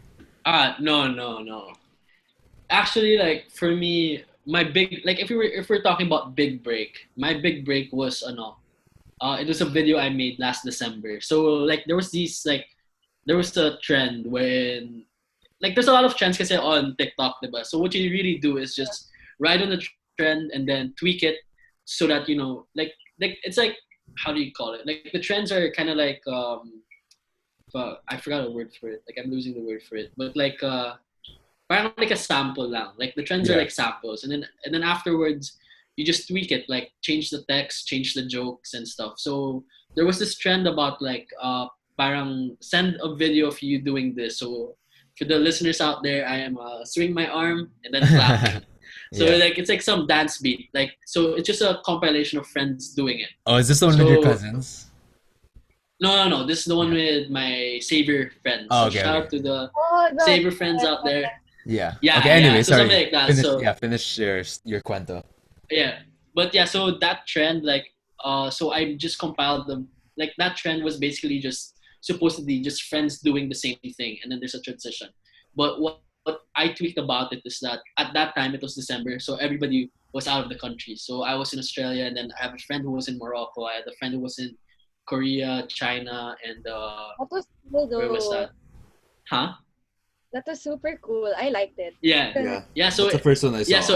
No, no, no. Actually, like for me, my big like if we're talking about big break, my big break was it was a video I made last December. So like there was a trend when like there's a lot of trends kasi on TikTok, diba? So what you really do is just ride on the trend and then tweak it so that like it's like how do you call it? Like the trends are kind of like I forgot a word for it. Like I'm losing the word for it. But like parang like a sample lang. Like the trends are like Yeah, samples, and then afterwards you just tweak it, like change the text, change the jokes and stuff. So there was this trend about like parang send a video of you doing this. So for the listeners out there, I am swing my arm and then clapping. So yeah. like it's like some dance beat. Like so it's just a compilation of friends doing it. Oh, is this the one with your So cousins? no, no, no. This is the one Yeah. with my Savior friends. Oh, So okay, shout okay. out to the oh, the, Savior friends out there. Yeah. Okay. Yeah, yeah. Anyway, So something sorry. like that. Finish. So Yeah, finish your cuento. yeah, but yeah. So that trend, like, so I just compiled them. Like that trend was basically just supposedly just friends doing the same thing, and then there's a transition. But what I tweaked about it is that at that time it was December, so everybody was out of the country. So I was in Australia, and then I have a friend who was in Morocco. I had a friend who was in Korea, China, and that was cool where was though. that? Huh? That was super cool. I liked it. Yeah, Yeah, yeah. that's the first one I Yeah, saw. so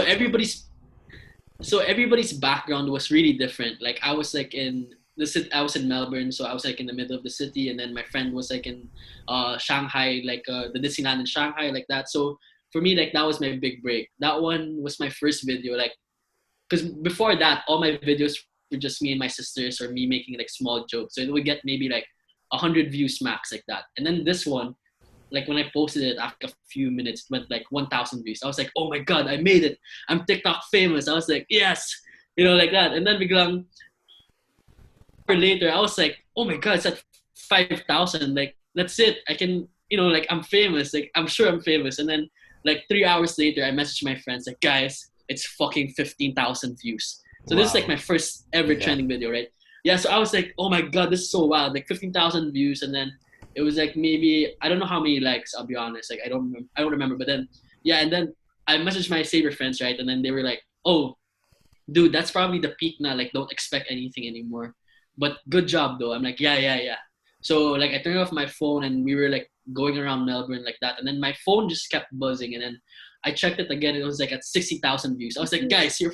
Also. everybody's background was really different. Like I was like in the city, I was in Melbourne, so I was like in the middle of the city, and then my friend was like in Shanghai, like the Disneyland in Shanghai, like that. So for me, like that was my big break. That one was my first video, like because before that, all my videos were just me and my sisters or me making like small jokes. So it would get maybe like 100 views max like that. And then this one, like when I posted it after a few minutes, it went like 1,000 views. I was like, oh my god, I made it! I'm TikTok famous. I was like, yes, like that. And then biglang later, I was like, oh my god, it's at 5,000. Like that's it. I can, like I'm famous. Like I'm sure I'm famous. And then like 3 hours later, I messaged my friends like, guys, it's fucking 15,000 views. So this is like Wow. my first ever Yeah. trending video, right? Yeah. So I was like, oh my god, this is so wild. Like 15,000 views, and then it was like maybe I don't know how many likes. I'll be honest. Like I don't remember. But then yeah, and then I messaged my Saber friends, right? And then they were like, oh, dude, that's probably the peak now. Like don't expect anything anymore. But good job though. I'm like, yeah, yeah, yeah. So like I turned off my phone and we were like going around Melbourne like that. And then my phone just kept buzzing. And then I checked it again. It was like at 60,000 views. I was like, guys, you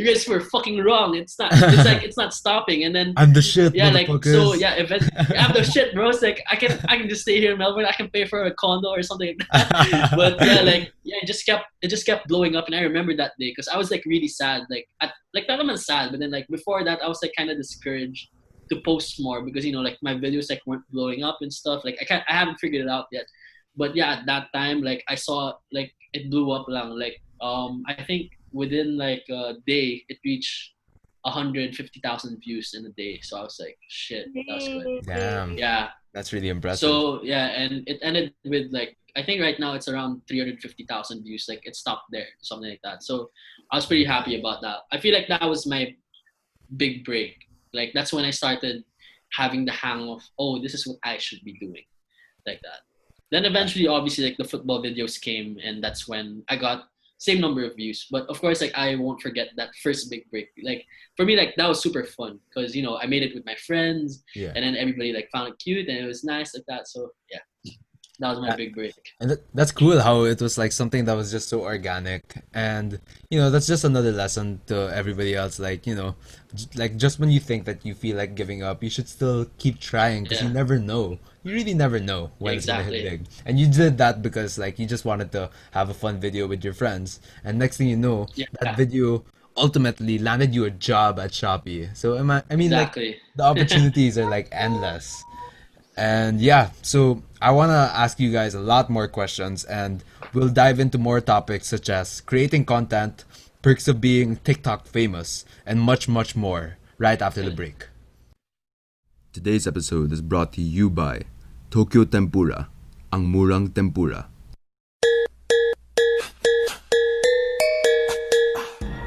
guys were fucking wrong. It's not. It's like it's not stopping. And then I'm the shit, yeah, like so motherfuckers. yeah. I'm the shit, bro. It's like I can just stay here in Melbourne. I can pay for a condo or something like that. But yeah, like yeah, it just kept blowing up. And I remember that day because I was like really sad. Like not even sad, but then like before that, I was like kind of discouraged to post more because like my videos like weren't blowing up and stuff. Like I haven't figured it out yet. But yeah, at that time, like I saw like it blew up lang. Like I think within like a day it reached 150,000 views in a day. So I was like, shit, that's good. Damn, Yeah. that's really impressive. So yeah, and it ended with like I think right now it's around 350,000 views. Like it stopped there, something like that. So I was pretty happy about that. I feel like that was my big break. Like that's when I started having the hang of, oh, this is what I should be doing, like that. Then eventually, obviously, like the football videos came, and that's when I got same number of views. But of course, like I won't forget that first big break. Like for me, like that was super fun because I made it with my friends, Yeah. and then everybody like found it cute, and it was nice like that. So yeah, that was my That- big break. And that's cool how it was like something that was just so organic. And, that's just another lesson to everybody else. Like, like just when you think that you feel like giving up, you should still keep trying because you Yeah, never know. You really never know when it's gonna hit exactly. big. And you did that because like you just wanted to have a fun video with your friends. And next thing you know, that Yeah, video ultimately landed you a job at Shopee. So I mean like exactly. the opportunities are like endless. And yeah, so I want to ask you guys a lot more questions, and we'll dive into more topics such as creating content, perks of being TikTok famous, and much, much more right after the break. Today's episode is brought to you by Tokyo Tempura, ang murang tempura.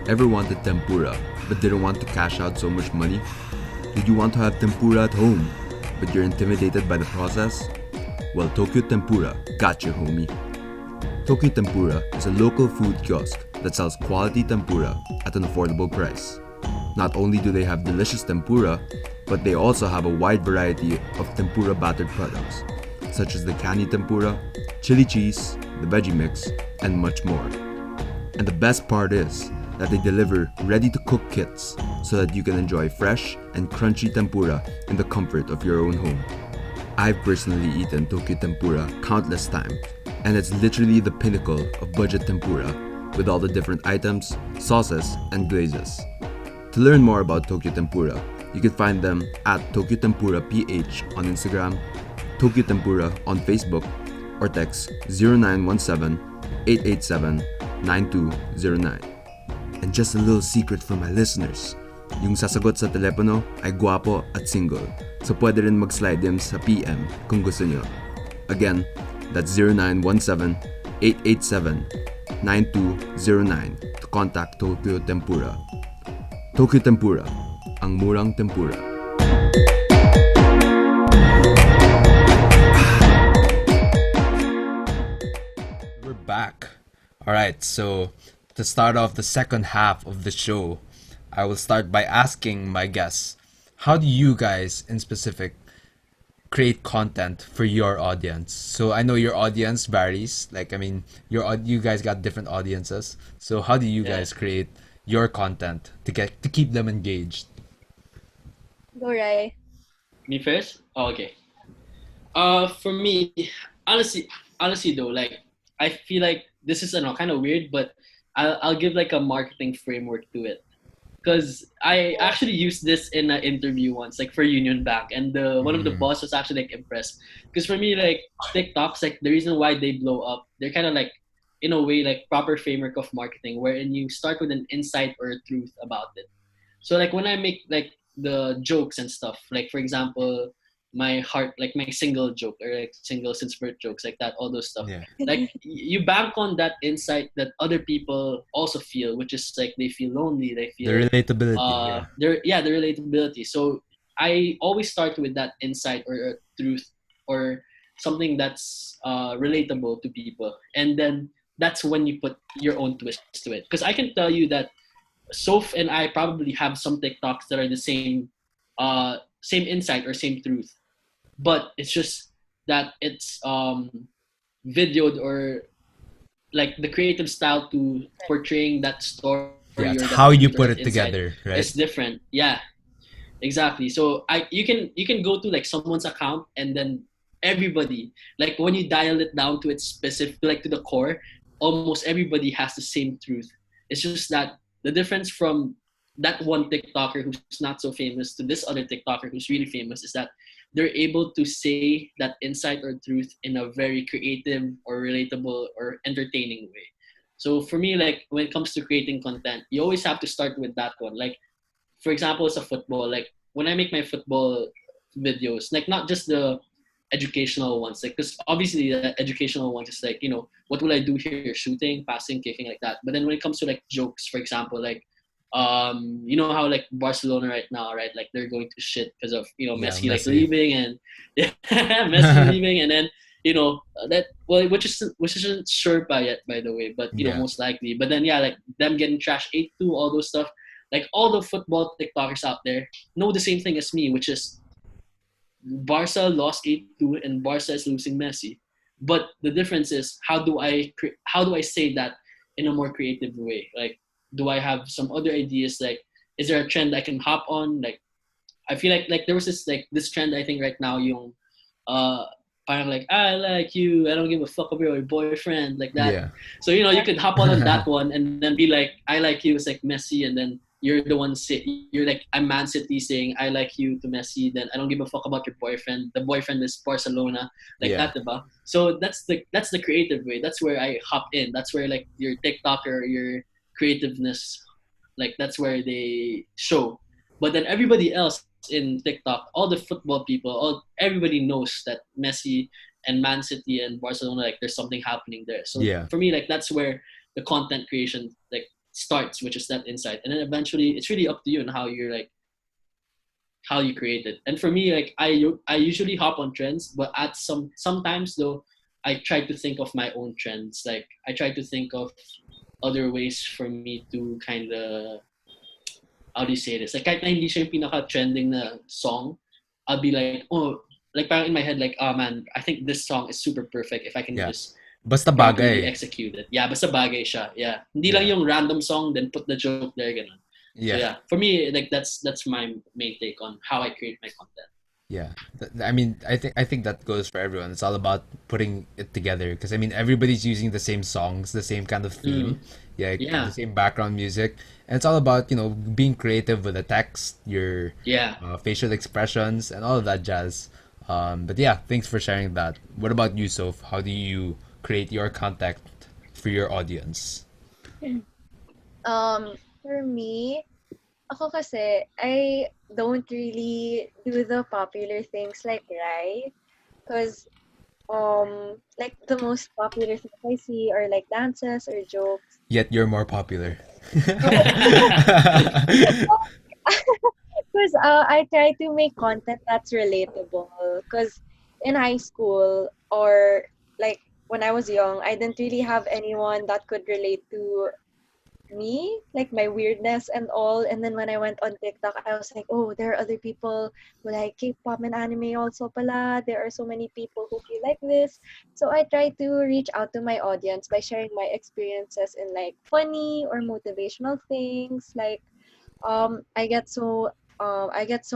Ever wanted tempura but didn't want to cash out so much money? Did you want to have tempura at home but you're intimidated by the process? Well, Tokyo Tempura got you, homie. Tokyo Tempura is a local food kiosk that sells quality tempura at an affordable price. Not only do they have delicious tempura, but they also have a wide variety of tempura battered products, such as the canny tempura, chili cheese, the veggie mix, and much more. And the best part is that they deliver ready-to-cook kits so that you can enjoy fresh and crunchy tempura in the comfort of your own home. I've personally eaten Tokyo Tempura countless times, and it's literally the pinnacle of budget tempura with all the different items, sauces, and glazes. To learn more about Tokyo Tempura, you can find them at Tokyo Tempura PH on Instagram, Tokyo Tempura on Facebook, or text 0917 887 9209. And just a little secret for my listeners, yung sasagot sa telepono ay guwapo at single, so pwede rin mag-slide din sa PM kung gusto nyo. Again, that's 0917 887 9209 to contact Tokyo Tempura. Tokyo Tempura, ang murang tempura. We're back. All right, so to start off the second half of the show, I will start by asking my guests, how do you guys in specific create content for your audience? So I know your audience varies. Like I mean, you guys got different audiences. So how do you Yeah. guys create your content to keep them engaged? Go, Rai. Me first? Oh, okay. For me, honestly though, like I feel like this is kind of weird, but I'll give like a marketing framework to it. Because I actually used this in an interview once, like for Union Bank, and the one of the Mm. boss was actually like impressed. Because for me, like TikToks, like the reason why they blow up, they're kind of like, in a way, like proper framework of marketing, wherein you start with an insight or a truth about it. So like when I make like the jokes and stuff, like for example, my heart, like my single joke or like single since birth jokes, like that, all those stuff. Yeah. Like you bank on that insight that other people also feel, which is like they feel lonely, they The feel relatability, yeah. the relatability. So I always start with that insight or a truth or something that's relatable to people, and then that's when you put your own twist to it. Because I can tell you that Soph and I probably have some TikToks that are the same insight or same truth, but it's just that it's videoed or like the creative style to portraying that story or that Yeah, it's truth or how that you put insight it together, is right? different. Yeah, exactly. So you can go to like someone's account and then everybody, like when you dial it down to its specific, like to the core, almost everybody has the same truth. It's just that the difference from that one TikToker who's not so famous to this other TikToker who's really famous is that they're able to say that insight or truth in a very creative or relatable or entertaining way. So for me, like when it comes to creating content, you always have to start with that one. Like for example, it's a football. Like when I make my football videos, like not just the educational ones, like because obviously the educational ones is like what will I do here? Shooting, passing, kicking, like that. But then when it comes to like jokes, for example, like you know how like Barcelona right now, right? Like they're going to shit because of Yeah, Messi like Messi. leaving and yeah, Messi leaving, and then that well, which isn't sure by yet, by the way, but Yeah. most likely. But then yeah, like them getting trash 8-2, all those stuff, like all the football TikTokers out there know the same thing as me, which is Barca lost 8-2 and Barca is losing Messi. But the difference is how do I say that in a more creative way? Like, do I have some other ideas? Like, is there a trend I can hop on? Like, I feel like there was this trend I think right now yung uh parang like I like you, I don't give a fuck about your boyfriend, like that. Yeah. So you could hop on that one and then be like I like you, it's like Messi, and then you're the one you're like I'm Man City saying I like you to Messi, then I don't give a fuck about your boyfriend. The boyfriend is Barcelona, like Yeah. that, diba? So that's the creative way. That's where I hop in. That's where like your TikToker, your creativeness, like that's where they show. But then everybody else in TikTok, all the football people, everybody knows that Messi and Man City and Barcelona, like there's something happening there. So Yeah. for me, like that's where the content creation like starts, which is that insight, and then eventually it's really up to you and how you create it. And for me, like I usually hop on trends, but at sometimes though, I try to think of my own trends. Like I try to think of other ways for me to kind of how do you say this? Like kahit na hindi siya yung pinaka-trending na song, I'll be like, oh, like parang in my head, like, oh man, I think this song is super perfect if I can Yeah. just Basta properly bagay. execute it. Yeah, basta bagay siya. Yeah. Hindi lang Yeah. yung random song, then put the joke there, ganun. So Yeah. yeah, for me, like that's my main take on how I create my content. Yeah. I mean, I think that goes for everyone. It's all about putting it together because I mean, everybody's using the same songs, the same kind of theme, Mm. yeah, the Yeah. same background music, and it's all about being creative with the text, your Yeah. facial expressions, and all of that jazz. But yeah, thanks for sharing that. What about you, Soph? How do you create your content for your audience? For me, ako kasi, I don't really do the popular things like Rai. Because, like, the most popular things I see are, like, dances or jokes. Yet you're more popular. Because I try to make content that's relatable. Because in high school or, like, when I was young, I didn't really have anyone that could relate to me, like my weirdness and all. And then when I went on TikTok, I was like, oh, there are other people who like K-pop and anime also pala. There are so many people who feel like this. So I try to reach out to my audience by sharing my experiences in like funny or motivational things. Like I get so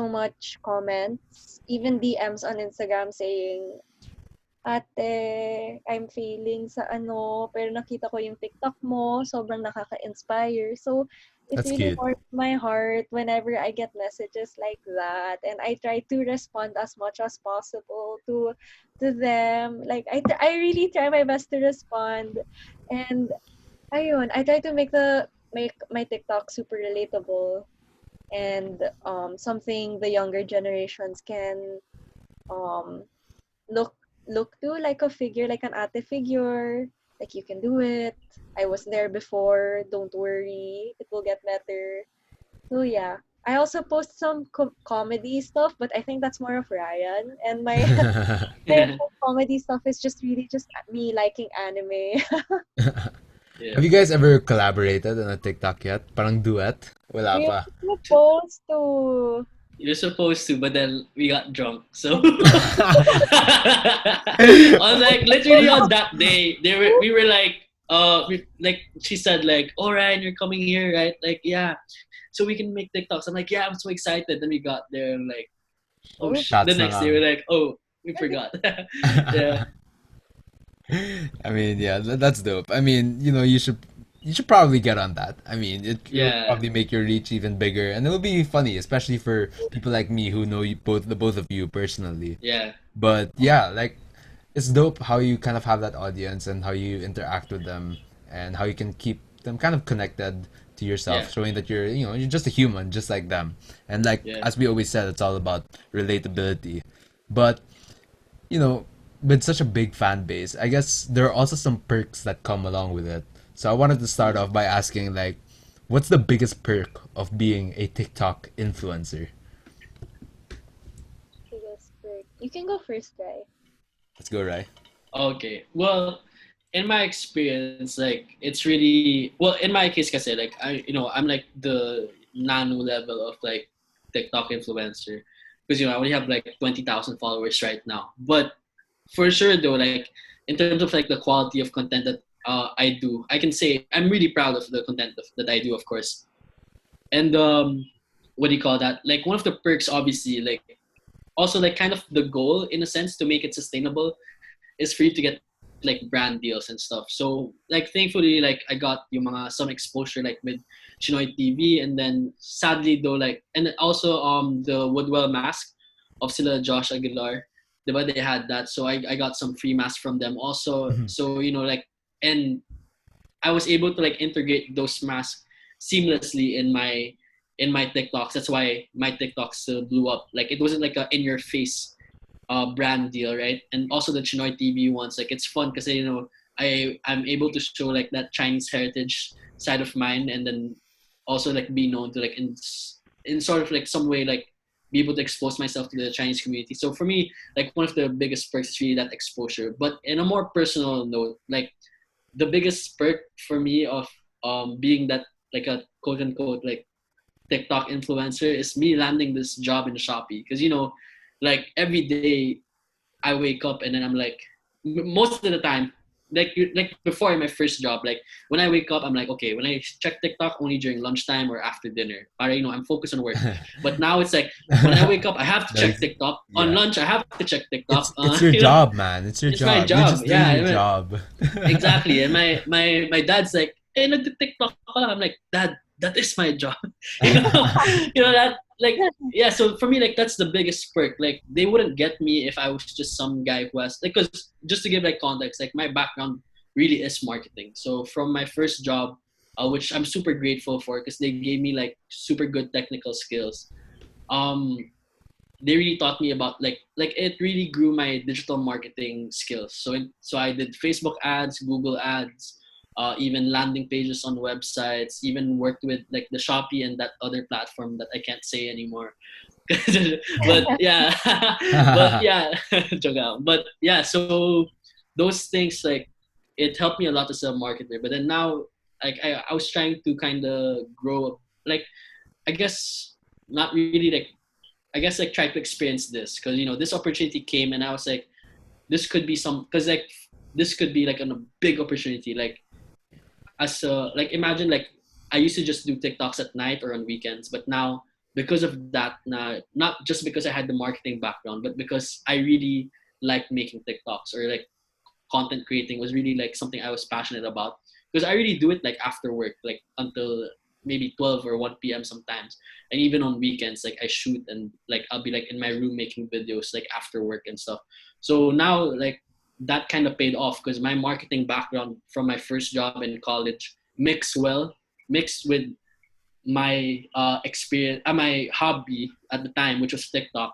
much comments, even DMs on Instagram saying ate, I'm failing sa ano, pero nakita ko yung TikTok mo, sobrang nakaka-inspire. So, it That's really cute. warms my heart whenever I get messages like that. And I try to respond as much as possible to them. Like, I really try my best to respond. And, ayun, I try to make my TikTok super relatable and something the younger generations can um look look to, like a figure, like an ate figure, like you can do it, I was there before, don't worry, it will get better. So yeah, I also post some comedy stuff, but I think that's more of Ryan, and my my Yeah. comedy stuff is just really just me liking anime. Yeah. Have you guys ever collaborated on a TikTok yet? Parang duet? Wala We pa. were supposed to. You're supposed to, but then we got drunk. So on like literally on that day, we were like like she said like, "All right, you're coming here, right?" Like, yeah, so we can make TikToks. I'm like, yeah, I'm so excited. Then we got there and like, oh Oops. the Shots na next day lang. we're like, oh, we forgot. Yeah, I mean, yeah, that's dope. I mean, you should probably get on that. I mean, it'll yeah, probably make your reach even bigger, and it'll be funny, especially for people like me who know you both, the both of you personally. yeah, But yeah, like it's dope how you kind of have that audience and how you interact with them and how you can keep them kind of connected to yourself, yeah, showing that you're just a human, just like them. And like yeah. as we always said, it's all about relatability. But you know, with such a big fan base, I guess there are also some perks that come along with it. So I wanted to start off by asking, like, what's the biggest perk of being a TikTok influencer? Biggest break. You can go first, right? Let's go, right? Okay. Well, in my experience, like it's really well. In my case, kasi like I'm like the nano level of like TikTok influencer because I only have like 20,000 followers right now. But for sure though, like in terms of like the quality of content that I do, I can say I'm really proud of the content that I do, of course. And what do you call that? Like one of the perks, obviously, like also like kind of the goal in a sense to make it sustainable is for you to get like brand deals and stuff. So like thankfully like I got yung mga some exposure like with Chinoy TV, and then sadly though like and then also the Woodwell mask of sila Josh Aguilar, diba, they had that, so I got some free masks from them also. Mhm. So like and I was able to like integrate those masks seamlessly in my TikToks. That's why my TikToks still blew up. Like it wasn't like a in your face brand deal, right? And also the Chinoy TV ones, like it's fun because I'm able to show like that Chinese heritage side of mine, and then also like be known to like in sort of like some way like be able to expose myself to the Chinese community. So for me, like one of the biggest perks is really that exposure. But in a more personal note, like the biggest perk for me of being that like a quote unquote like TikTok influencer is me landing this job in Shopee because like every day I wake up and then I'm like most of the time like before in my first job, like when I wake up I'm like, okay, when I check TikTok only during lunchtime or after dinner, para I'm focused on work. But now it's like when I wake up I have to check Like, TikTok, on yeah. lunch I have to check TikTok, It's your job, man. It's your it's my job. You're job, just doing yeah, your job. exactly. And my dad's like, "Hey, nagti-TikTok ka lang." I'm like, "Dad, that is my job." you know, that like yeah. So for me, like that's the biggest perk. Like they wouldn't get me if I was just some guy who has like, because just to give like context, like my background really is marketing. So from my first job, which I'm super grateful for because they gave me like super good technical skills. Um, they really taught me about like it really grew my digital marketing skills. So I did Facebook ads, Google ads, even landing pages on websites, even worked with like the Shopee and that other platform that I can't say anymore. But yeah, but yeah, joke out. But yeah, so those things like it helped me a lot as a marketer. But then now like I was trying to kind of grow up, like I guess not really like I guess like try to experience this because this opportunity came and I was like, this could be some because like this could be like a big opportunity. Like as like imagine like I used to just do TikToks at night or on weekends, but now because of that, now not just because I had the marketing background, but because I really liked making TikToks or like content creating was really like something I was passionate about because I really do it like after work, like until maybe 12 or 1 p.m. sometimes. And even on weekends, like I shoot and like I'll be like in my room making videos like after work and stuff. So now like that kind of paid off because my marketing background from my first job in college mixed with my experience, my hobby at the time, which was TikTok,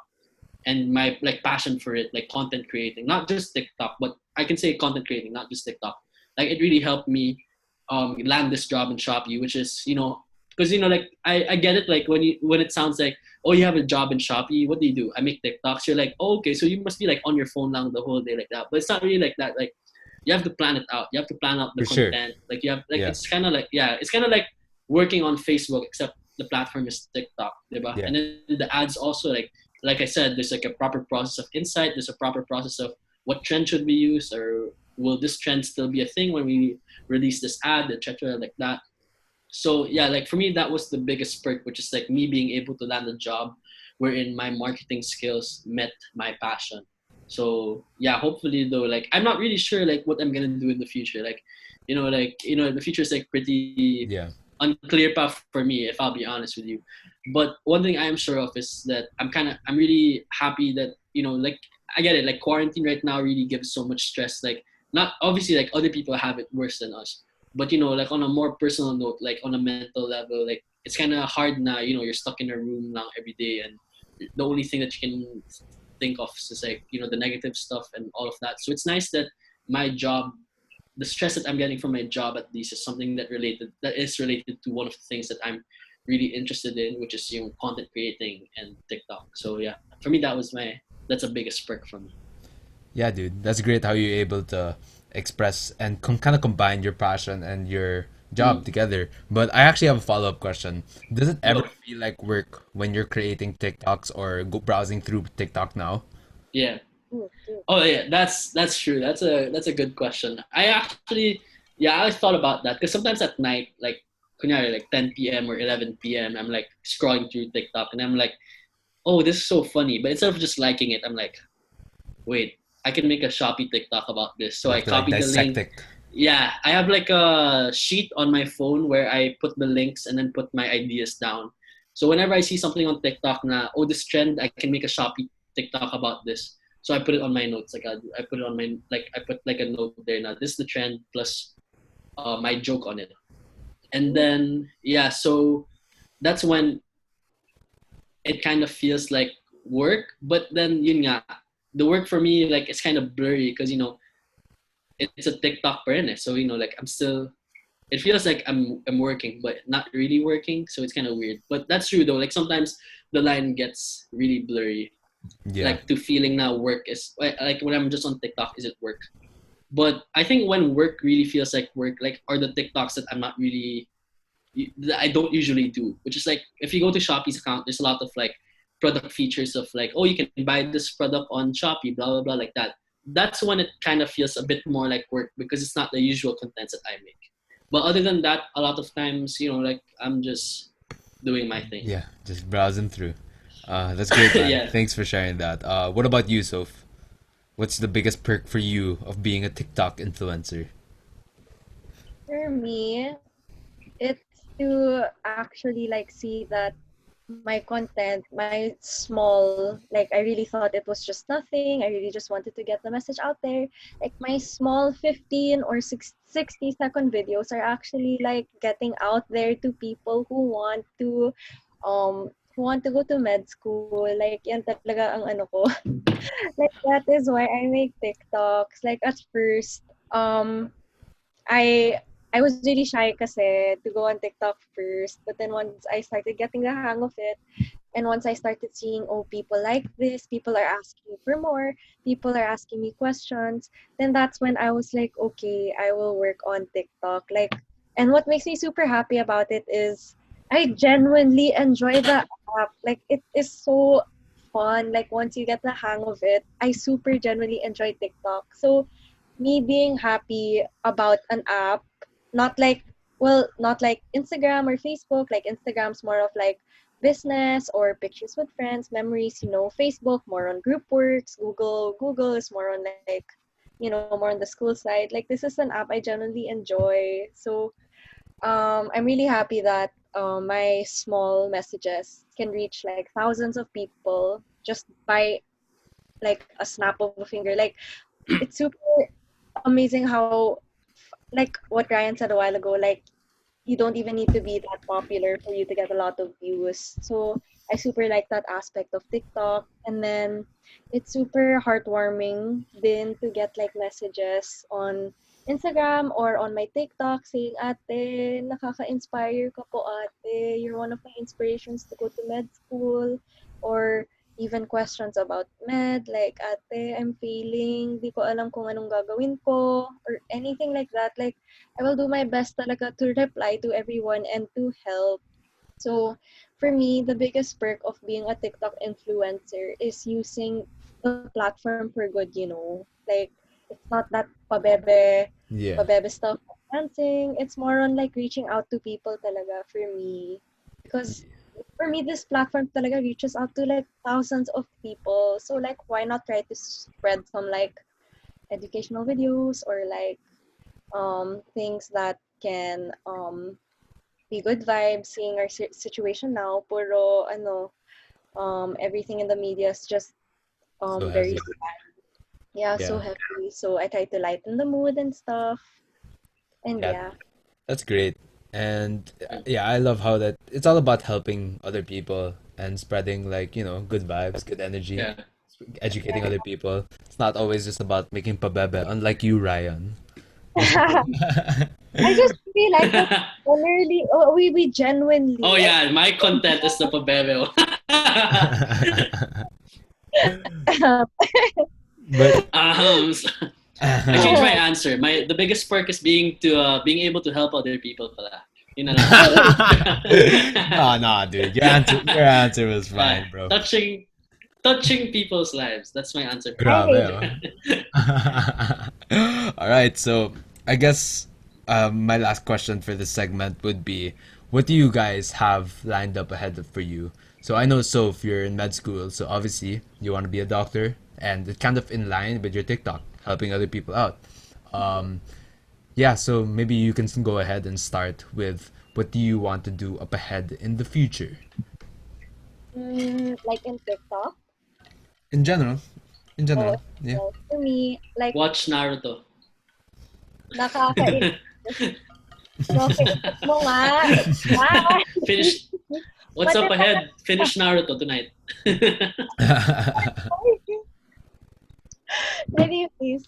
and my like passion for it, like content creating, not just TikTok, but I can say content creating, not just TikTok. Like it really helped me land this job in Shopee, which is because like I get it, like when it sounds like, oh, you have a job in Shopee, what do? I make TikToks. You're like, oh, okay, so you must be like on your phone lang the whole day like that, but it's not really like that. Like you have to plan it out. You have to plan out the For sure. content. Like you have like Yeah. it's kind of like it's kind of like working on Facebook except the platform is TikTok, diba? Yeah. And then the ads also like I said, there's like a proper process of insight. There's a proper process of what trend should we use, or will this trend still be a thing when we release this ad, etc. Like that. So yeah, like for me, that was the biggest perk, which is like me being able to land a job wherein my marketing skills met my passion. So yeah, hopefully though, like I'm not really sure like what I'm gonna do in the future. Like, the future is like pretty Yeah. unclear path for me, if I'll be honest with you. But one thing I am sure of is that I'm really happy that like I get it. Like quarantine right now really gives so much stress. Like not obviously like other people have it worse than us, but like on a more personal note, like on a mental level, like it's kind of hard now. You're stuck in a room now every day, and the only thing that you can think of is like the negative stuff and all of that. So it's nice that my job, the stress that I'm getting from my job at least, is something that is related to one of the things that I'm really interested in, which is content creating and TikTok. So yeah, for me that's the biggest perk for me. Yeah, dude, that's great how you're able to express and kind of combine your passion and your job Mm. together. But I actually have a follow-up question. Does it ever Go. feel like work when you're creating TikToks or browsing through TikTok now? Yeah. Mm, mm. Oh yeah, that's true. That's a good question. I actually, yeah, I thought about that because sometimes at night, like kunyari, like 10 p.m. or 11 p.m., I'm like scrolling through TikTok and I'm like, oh, this is so funny. But instead of just liking it, I'm like, wait, I can make a Shopee TikTok about this. So You I have to like copied the dissect link. it. Yeah, I have like a sheet on my phone where I put the links and then put my ideas down. So whenever I see something on TikTok na, oh, this trend, I can make a Shopee TikTok about this. So I put it on my notes. Like I put it on my I put like a note there now. This is the trend plus my joke on it. And then yeah, so that's when it kind of feels like work. But then yun nga, the work for me like it's kind of blurry because it's a TikTok per rin eh. So like I'm still. It feels like I'm working, but not really working. So it's kind of weird. But that's true though. Like sometimes the line gets really blurry. Yeah. Like to feeling now work is like when I'm just on TikTok, is it work? But I think when work really feels like work, like are the TikToks that I'm not really that I don't usually do. Which is like if you go to Shopee's account, there's a lot of like product features of like, oh, you can buy this product on Shopee, blah blah blah, like that. That's when it kind of feels a bit more like work because it's not the usual contents that I make. But other than that, a lot of times, like I'm just doing my thing. Yeah, just browsing through. That's great, man. Yeah. Thanks for sharing that. What about you, Soph? What's the biggest perk for you of being a TikTok influencer? For me, it's to actually like see that my content, my small, like I really thought it was just nothing. I really just wanted to get the message out there. Like my small 15 or 60-second videos are actually like getting out there to people who want to go to med school. Like yan talaga ang ano ko. Like that is why I make TikToks. Like at first, I I was really shy kasi to go on TikTok first. But then once I started getting the hang of it, and once I started seeing, oh, people like this, people are asking for more, people are asking me questions, then that's when I was like, okay, I will work on TikTok. Like, and what makes me super happy about it is I genuinely enjoy the app. Like, it is so fun. Like, once you get the hang of it, I super genuinely enjoy TikTok. So, me being happy about an app, not like, well, not like Instagram or Facebook. Like Instagram's more of like business or pictures with friends, memories. Facebook more on group works, Google is more on like more on the school side. Like this is an app I genuinely enjoy. So I'm really happy that my small messages can reach like thousands of people just by like a snap of a finger. Like it's super amazing how like what Ryan said a while ago, like you don't even need to be that popular for you to get a lot of views. So I super like that aspect of TikTok. And then it's super heartwarming then to get like messages on Instagram or on my TikTok saying, Ate, nakaka-inspire ka po ate. You're one of my inspirations to go to med school. Or even questions about med, like, ate, I'm failing, di ko alam kung anong gagawin ko, or anything like that. Like, I will do my best talaga to reply to everyone and to help. So, for me, the biggest perk of being a TikTok influencer is using the platform for good. Like, it's not that Yeah. pabebe stuff dancing. It's more on like reaching out to people talaga for me. Because for me, this platform talaga reaches out to like thousands of people. So like, why not try to spread some like educational videos or like things that can be good vibes. Seeing our situation now, puro everything in the media is just So very heavy. yeah, so Yeah. heavy. So I try to lighten the mood and stuff. And Yeah. yeah. That's great. And yeah, I love how that it's all about helping other people and spreading like, good vibes, good energy, Yeah. educating other people. It's not always just about making pabebe, unlike you, Ryan. I just feel like that generally, we Oh genuinely like yeah, my content is the pabebe. But I changed my answer. The biggest perk is being able to help other people pala. Yun na lang. no, no, dude. Your answer was Uh, fine, bro. touching touching people's lives. That's my answer for that. Grabe, I oh. All right, so I guess my last question for this segment would be, what do you guys have lined up ahead for you? So I know, Soph, you're in med school, so obviously you want to be a doctor, and it's kind of in line with your TikTok, helping other people out. Um, yeah, so maybe you can go ahead and start with what do you want to do up ahead in the future? like in TikTok. In general, in Oh, general, yeah. well, for me, like Watch Naruto. nakakainis. Nakakaisip mo nga. Ah, Finish. What's but up it's ahead? Finish Naruto tonight. really, please.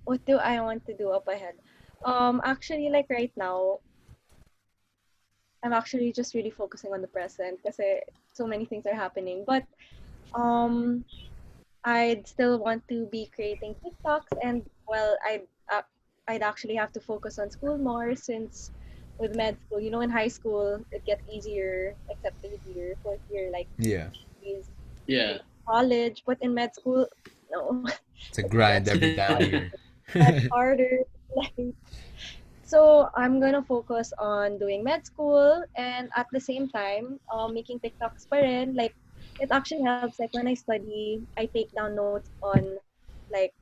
What do I want to do up ahead? Actually, like right now, I'm actually just really focusing on the present because so many things are happening. But um, I'd still want to be creating TikToks, and well, I'd actually have to focus on school more since with med school, in high school it gets easier except third year, fourth year, like Yeah, is Yeah. college, but in med school, no, it's a it grind gets every damn year. harder. Like, so I'm gonna focus on doing med school and at the same time, making TikToks pa rin. Like, it actually helps. Like when I study, I take down notes on, like,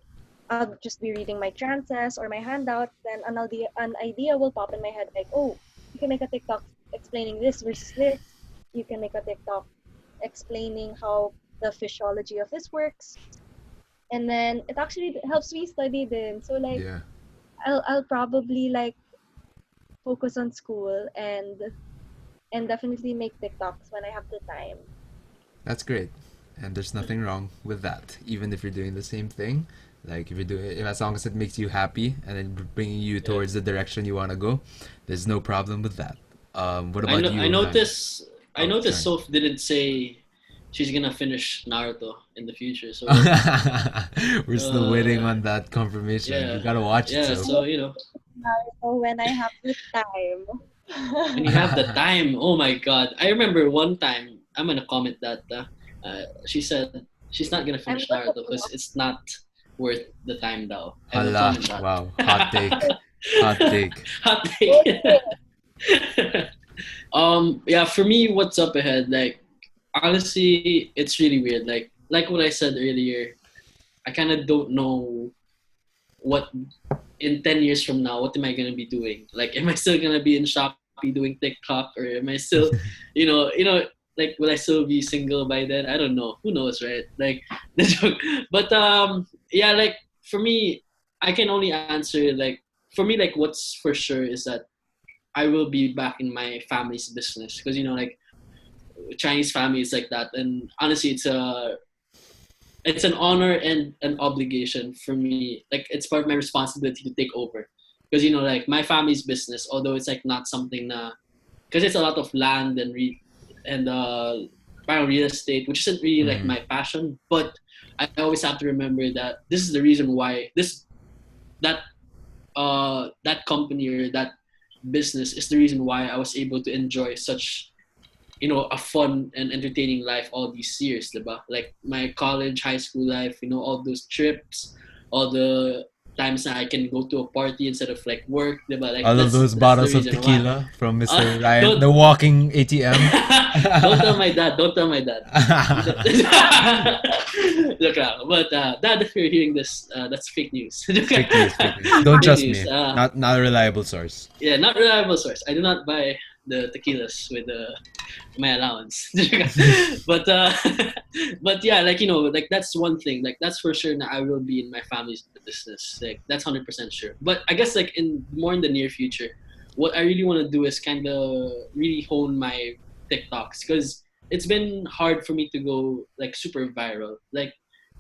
I'll just be reading my trances or my handouts. Then an idea will pop in my head. Like, oh, you can make a TikTok explaining this versus this. You can make a TikTok explaining how the physiology of this works. And then it actually helps me study then. So like Yeah, I'll probably like focus on school and definitely make TikToks when I have the time. that's great. And there's nothing wrong with that. Even if you're doing the same thing, like if you're doing, if as long as it makes you happy and then bringing you Yeah. towards the direction you want to go, there's no problem with that. What I about know. I you, Ryan? notice. I Oh, noticed sorry. Soph didn't say she's gonna finish Naruto in the future. So We're still waiting uh, on that confirmation. You yeah, gotta watch it, yeah. so. So So when I have the when time. you have the time, oh my god! I remember one time. I'm gonna comment that she said she's not gonna I'm finish gonna Naruto because it's not worth the time. Though I will Hala, comment that. wow, hot take, hot take. Hot take. Yeah, for me, what's up ahead? Like, honestly, it's really weird. Like what I said earlier, I kind of don't know what in 10 years from now, what am I gonna be doing? Like, am I still gonna be in Shopee doing TikTok, or am I still, like, will I still be single by then? I don't know. Who knows, right? Like, the joke. But yeah, like for me, I can only answer like for me, like what's for sure is that I will be back in my family's business because like Chinese families like that, and honestly, it's an honor and an obligation for me. Like it's part of my responsibility to take over because like my family's business, although it's like not something because it's a lot of land and and parang real estate, which isn't really like Mm. my passion. But I always have to remember that this is the reason why that that company or that business is the reason why I was able to enjoy such a fun and entertaining life all these years, diba? Like my college, high school life, all those trips, all the times that I can go to a party instead of like work, diba? Like All of those that's the bottles of reason why. tequila from Uh, Mr. Ryan, don't the walking ATM. don't tell my dad. Don't tell my dad. Look out. But dad, if you're hearing this, that's fake news. Fake news, fake news. Don't Fake trust news. me. Not a reliable source. Yeah, not reliable source. I do not buy the tequilas with my allowance. but but yeah, like like that's one thing. Like that's for sure. That I will be in my family's business. Like that's 100% sure. But I guess like in the near future, what I really want to do is kind of really hone my TikToks because it's been hard for me to go like super viral. Like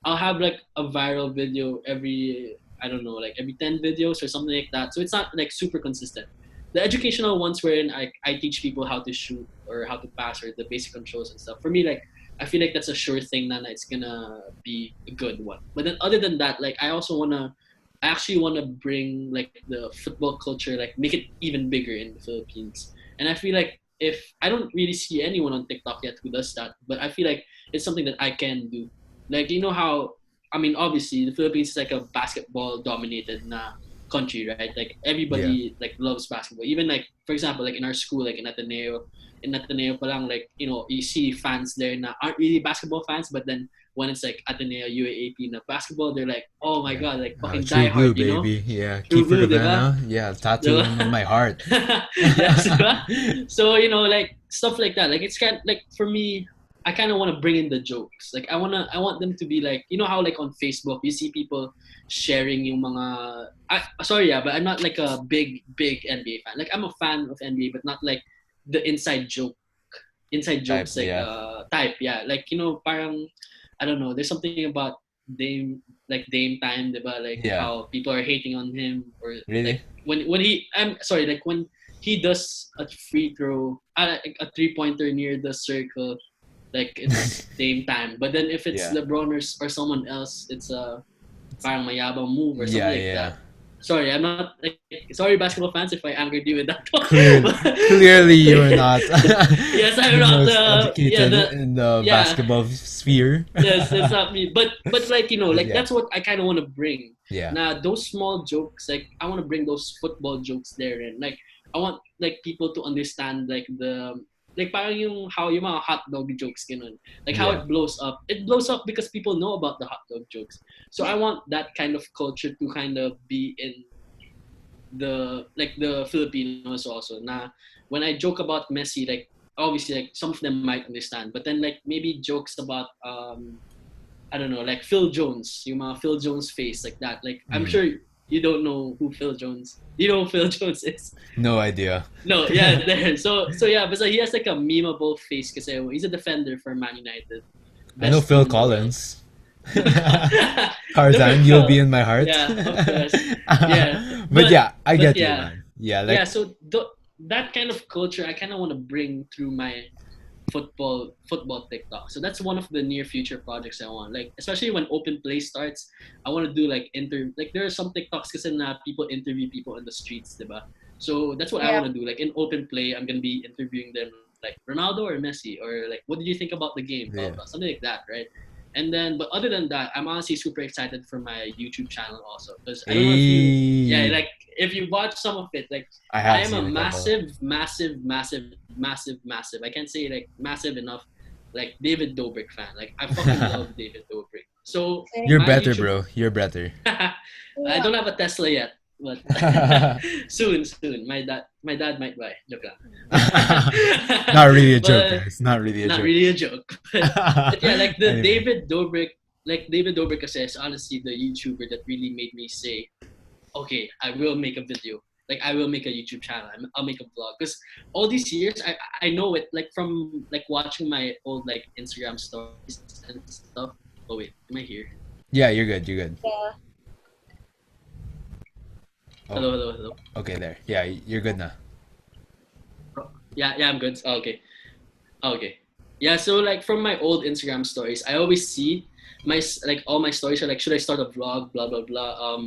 I'll have like a viral video every I don't know like every 10 videos or something like that. So it's not like super consistent. The educational ones wherein I teach people how to shoot or how to pass or the basic controls and stuff. For me, like I feel like that's a sure thing that it's gonna be a good one. But then other than that, like I actually wanna bring like the football culture, like make it even bigger in the Philippines. And I feel like if I don't really see anyone on TikTok yet who does that, but I feel like it's something that I can do. Like how I mean obviously the Philippines is like a basketball dominated country, right? Like Yeah. everybody like loves basketball. Even like for example, like in our school, like in Ateneo palang, like you see fans there na aren't really basketball fans, but then when it's like Ateneo UAAP na basketball, they're like, oh my Yeah. god, like fucking True blue, diehard. baby. Yeah. True Kiefer blue, diba? Cabana. Yeah. Diba? Tattooing on my heart. Yes, diba? So like stuff like that. Like it's kind like for me, I kind of want to bring in the jokes. Like I want them to be like how like on Facebook you see people sharing yung mga. Sorry, yeah, but I'm not like a big NBA fan. Like I'm a fan of NBA, but not like the inside Type. jokes like Yeah. type. Yeah, like parang I don't know. There's something about Dame time, diba? Like Yeah. how people are hating on him or Really? like when he I'm sorry like when he does a free throw a 3-pointer near the circle like it's Dame time, but then if it's Yeah. LeBron or someone else it's a parang mayabang move or something Yeah. like Yeah. that. Sorry, I'm not like sorry basketball fans if I angered you with that one. Clearly, you're not Yes, I'm the not most educated the in the yeah basketball sphere. yes, it's not me. But like But like yeah. that's what I kind of want to bring. Yeah. Now those small jokes, like I want to bring those football jokes there, and like I want like people to understand like the like parang how yung mga hot dog jokes ganun. Like how Yeah. it blows up. It blows up because people know about the hot dog jokes. So I want that kind of culture to kind of be in the Filipinos also. Na when I joke about Messi, like obviously like some of them might understand, but then like maybe jokes about I don't know, like Phil Jones, yung mga Phil Jones face like that. Like I'm Mm. sure you don't know who Phil Jones. You know who Phil Jones is? No idea. No, yeah, there. So yeah, but so he has like a memeable face kasi he's a defender for Man United. I know Best Phil team in the world. Collins. Tarzan, you'll be in my heart. Yeah, of course. Yeah, But yeah, I but get you, yeah. man. Yeah, Yeah, like so that kind of culture I kind of want to bring through my football TikTok. So that's one of the near future projects I want. Like especially when open play starts, I want to do like like there are some TikToks kasi na people interview people in the streets, diba? So that's what I Yeah. want to do. Like in open play, I'm gonna be interviewing them like Ronaldo or Messi or like what did you think about the game? Blah, yeah. blah, something like that, right? And then, but other than that, I'm honestly super excited for my YouTube channel also because I don't know if yeah, Hey, like if you watch some of it, like I I have am a seen a couple. massive massive. I can't say like massive enough. Like David Dobrik fan. Like I fucking love David Dobrik. So You're my better, YouTube. bro. You're better. I don't have a Tesla yet, but soon. My dad might buy. Joke lang. Not really a joke, But guys. Not really a not joke. really a joke. But yeah, like the Anyway. David Dobrik kasi is honestly the YouTuber that really made me say, okay, I will make a video. Like I will make a YouTube channel. I'll make a vlog. Because all these years, I know it like from like watching my old like Instagram stories and stuff. Oh wait, am I here? Yeah, you're good. You're good. Yeah. Oh. Hello. Okay, there. Yeah, you're good now. Yeah, I'm good. Okay. Yeah, so like from my old Instagram stories, I always see like all my stories are like, should I start a vlog? Blah blah blah.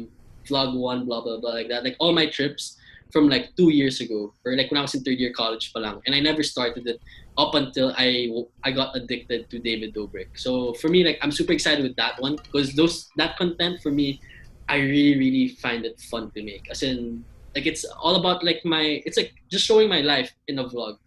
Vlog one, blah blah blah, like that. Like all my trips from like 2 years ago, or like when I was in third year college, palang, and I never started it up until I got addicted to David Dobrik. So for me, like I'm super excited with that one because that content for me, I really find it fun to make. As in, like it's all about like it's like just showing my life in a vlog,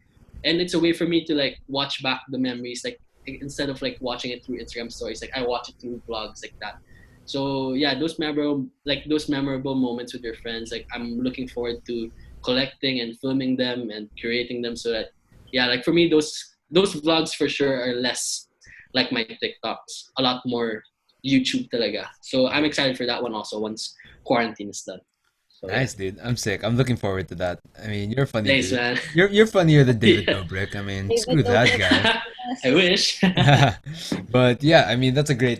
and it's a way for me to like watch back the memories, like instead of like watching it through Instagram stories, like I watch it through vlogs like that. So yeah, those memorable moments with your friends, like I'm looking forward to collecting and filming them and curating them so that yeah, like for me those vlogs for sure are less like my TikToks, a lot more YouTube talaga. So I'm excited for that one also once quarantine is done. So yeah. Nice, dude. I'm sick. I'm looking forward to that. I mean, you're funny, Thanks, dude. man. You're funnier than David Yeah. Dobrik. I mean, David screw that Dobrik. guy. I wish. But yeah, I mean, that's a great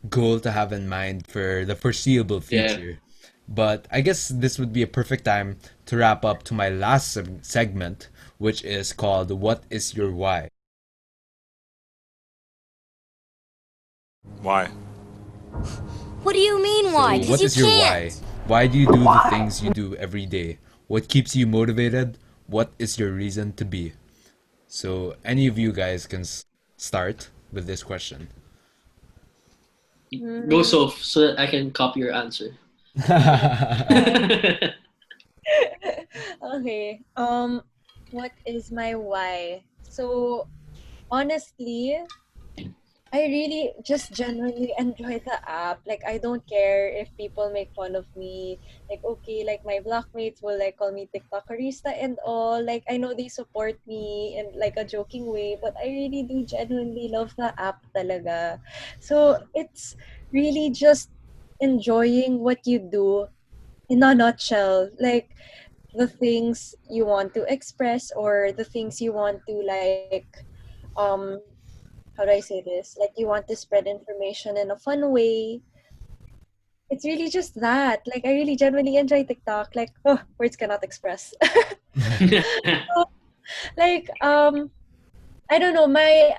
goal to have in mind for the foreseeable Yeah. future. But I guess this would be a perfect time to wrap up to my last segment, which is called "What is your why?" Why? What do you mean why? So, what Because is you your can't. why? Why do you do the things you do every day? What keeps you motivated? What is your reason to be? So, any of you guys can start with this question. Go Sof so that I can copy your answer. Okay. What is my why? So honestly, I really just genuinely enjoy the app. Like I don't care if people make fun of me. Like okay, like my blockmates will like call me TikTokerista and all. Like I know they support me in like a joking way, but I really do genuinely love the app talaga. So it's really just enjoying what you do in a nutshell. Like the things you want to express or the things you want to like um how do I say this? Like you want to spread information in a fun way. It's really just that. Like I really genuinely enjoy TikTok. Like words cannot express. Like I don't know, my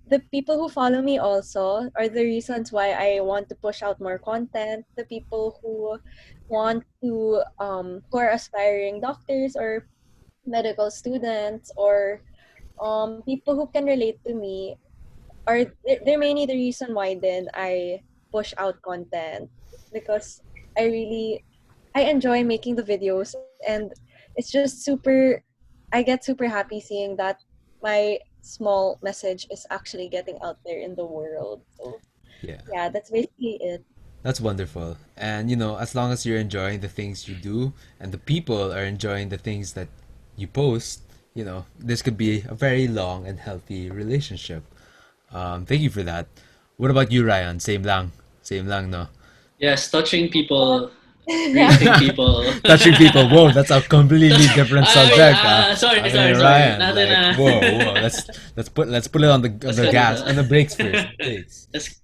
the people who follow me also are the reasons why I want to push out more content. The people who want to who are aspiring doctors or medical students or people who can relate to me are they're mainly the reason why then I push out content because I enjoy making the videos and it's just super I get super happy seeing that my small message is actually getting out there in the world. So Yeah. yeah, that's basically it. That's wonderful. And as long as you're enjoying the things you do and the people are enjoying the things that you post, this could be a very long and healthy relationship. Thank you for that. What about you, Ryan? Same lang. Same lang, no? Yes, touching people, raising people. Touching people. Whoa, that's a completely different I mean, subject. sorry, I mean, sorry. Ryan, Nothing, like, whoa. Let's put it on the gas, on the brakes first. Brakes. That's,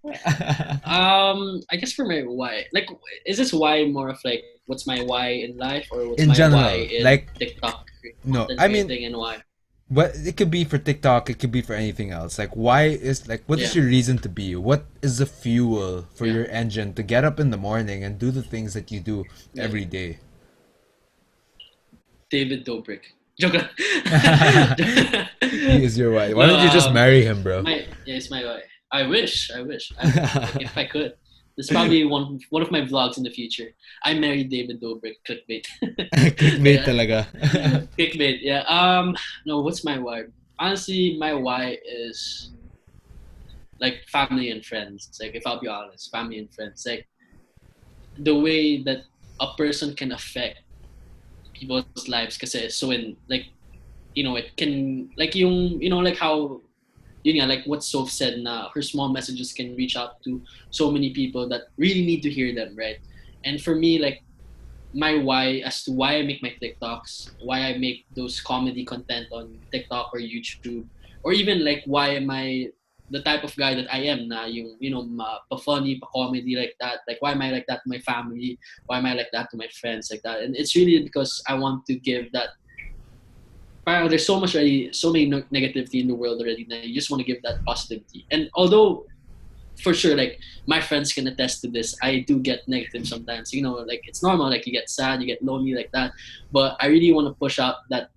I guess for my why, like, is this why more of like, what's my why in life, or what's In my general, why in like, TikTok? no, Content I mean, creating and why? But it could be for TikTok, it could be for anything else. Like, what is Yeah. your reason to be? What is the fuel for Yeah. your engine to get up in the morning and do the things that you do Yeah. every day? David Dobrik. Joke lang. He is your why. Why No, don't you just marry him, bro? It's my why. I wish. If I could. This is probably one of my vlogs in the future. I married David Dobrik. Clickbait. Clickbait Yeah. talaga. Clickbait. Yeah. No. What's my why? Honestly, my why is like family and friends. Like, if I'll be honest, family and friends. Like, the way that a person can affect people's lives, kasi so in like, it can, like, like how, yun nga, like what Sof said, na her small messages can reach out to so many people that really need to hear them, right? And for me, like, my why as to why I make my TikToks, why I make those comedy content on TikTok or YouTube, or even like why am I the type of guy that I am na, yung, pa-funny, pa-comedy like that. Like, why am I like that to my family? Why am I like that to my friends like that? And it's really because I want to give that. Parang there's so many negativity in the world already. Na you just want to give that positivity. And although, for sure, like, my friends can attest to this, I do get negative sometimes. Like, it's normal. Like, you get sad, you get lonely like that. But I really want to push out that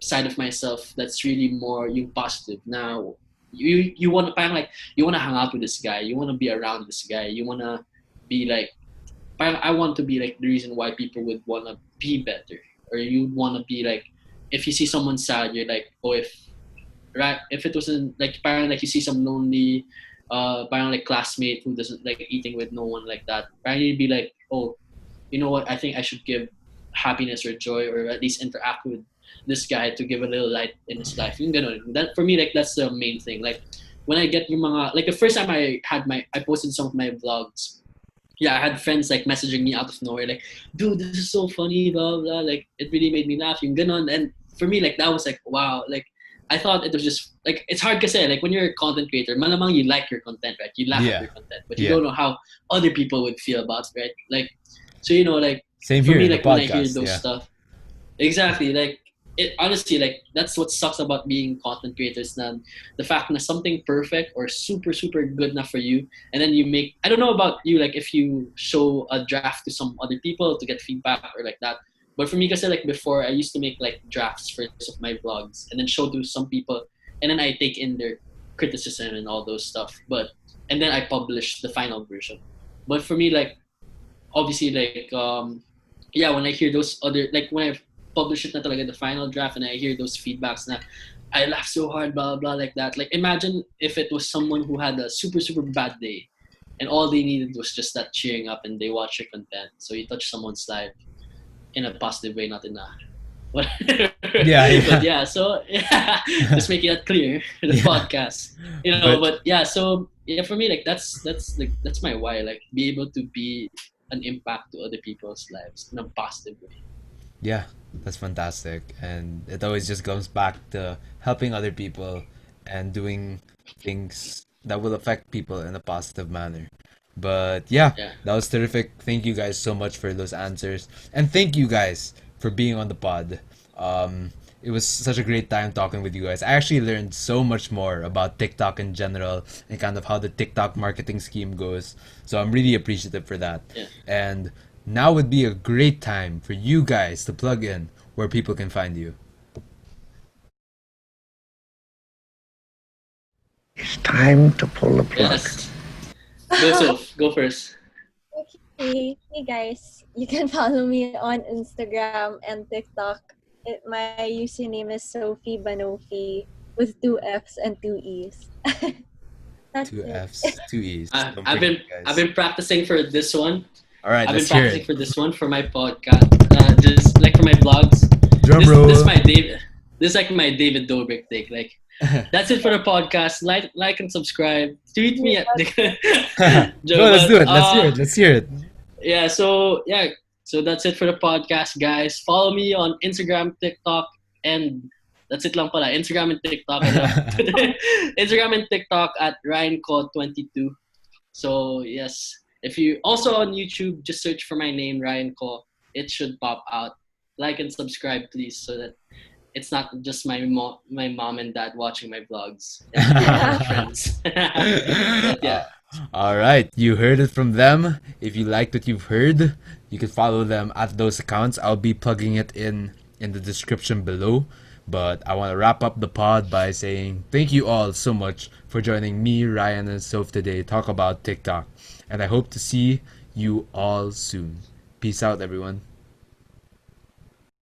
side of myself that's really more you positive. Now, you want to, parang like, you want to hang out with this guy. You want to be around this guy. You want to be like, parang I want to be like the reason why people would want to be better. Or you want to be like, if you see someone sad, you're like, oh, if it wasn't like, parang like you see some lonely, parang like classmate who doesn't like eating with no one like that, parang you'd be like, oh, you know what? I think I should give happiness or joy, or at least interact with this guy to give a little light in his life. Yung ganun. That for me, like, that's the main thing. Like, when I get yung mga, like, the first time I posted some of my vlogs, yeah, I had friends like messaging me out of nowhere, like, dude, this is so funny, blah blah. Like, it really made me laugh. Yung ganon. And for me, like, that was like, wow. Like, I thought it was just like, it's hard kasi, like, when you're a content creator, malamang you like your content, right? You laugh at your content, but you don't know how other people would feel about it, right? Like, so like, Same for here me, in the like, when I hear podcast. those stuff, exactly, like, it honestly, like, that's what sucks about being content creators. Na the fact na something perfect or super super good enough for you, and then you make, I don't know about you, like, if you show a draft to some other people to get feedback or like that. But for me, kasi, like, before, I used to make like drafts for of my vlogs and then show to some people, and then I take in their criticism and all those stuff. And then I publish the final version. But for me, like, obviously, like, when I hear those other, like, when I publish it na talaga, the final draft, and I hear those feedbacks na I laugh so hard, blah blah, like that. Like, imagine if it was someone who had a super super bad day, and all they needed was just that cheering up, and they watch your content, so you touch someone's life in a positive way, not in a whatever. Yeah. But yeah, so yeah, just making that clear. The podcast, But yeah, so yeah, for me, like, that's my why. Like, be able to be an impact to other people's lives in a positive way. Yeah, that's fantastic. And it always just goes back to helping other people and doing things that will affect people in a positive manner. But yeah, Yeah. that was terrific. Thank you guys so much for those answers. And thank you guys for being on the pod. It was such a great time talking with you guys. I actually learned so much more about TikTok in general and kind of how the TikTok marketing scheme goes. So I'm really appreciative for that. Yeah. And now would be a great time for you guys to plug in where people can find you. It's time to pull the plug. Yes. Go, Soph. Go first. Okay, hey guys, you can follow me on Instagram and TikTok. My username is Sophie Banofi with 2 F's and 2 E's. That's Two it. F's, two E's. Don't I've forget, been I've been practicing for this one. All right, I've been let's hear practicing it. for this one for my podcast. Just like for my vlogs. Drum This roll. is my David. This is like my David Dobrik take. Like, that's it for the podcast. Like and subscribe. Tweet me at. No, let's do it. Let's hear it. Let's hear it. Yeah. So that's it for the podcast, guys. Follow me on Instagram, TikTok, and that's it lang pala. Instagram and TikTok. Instagram and TikTok at RyanCo22. So yes, if you also on YouTube, just search for my name, Ryan Co. It should pop out. Like and subscribe, please, so that it's not just my mom and dad watching my vlogs and my friends. But yeah. All right, you heard it from them. If you liked what you've heard, you can follow them at those accounts. I'll be plugging it in the description below. But I want to wrap up the pod by saying thank you all so much for joining me, Ryan, and Soph today talk about TikTok. And I hope to see you all soon. Peace out, everyone.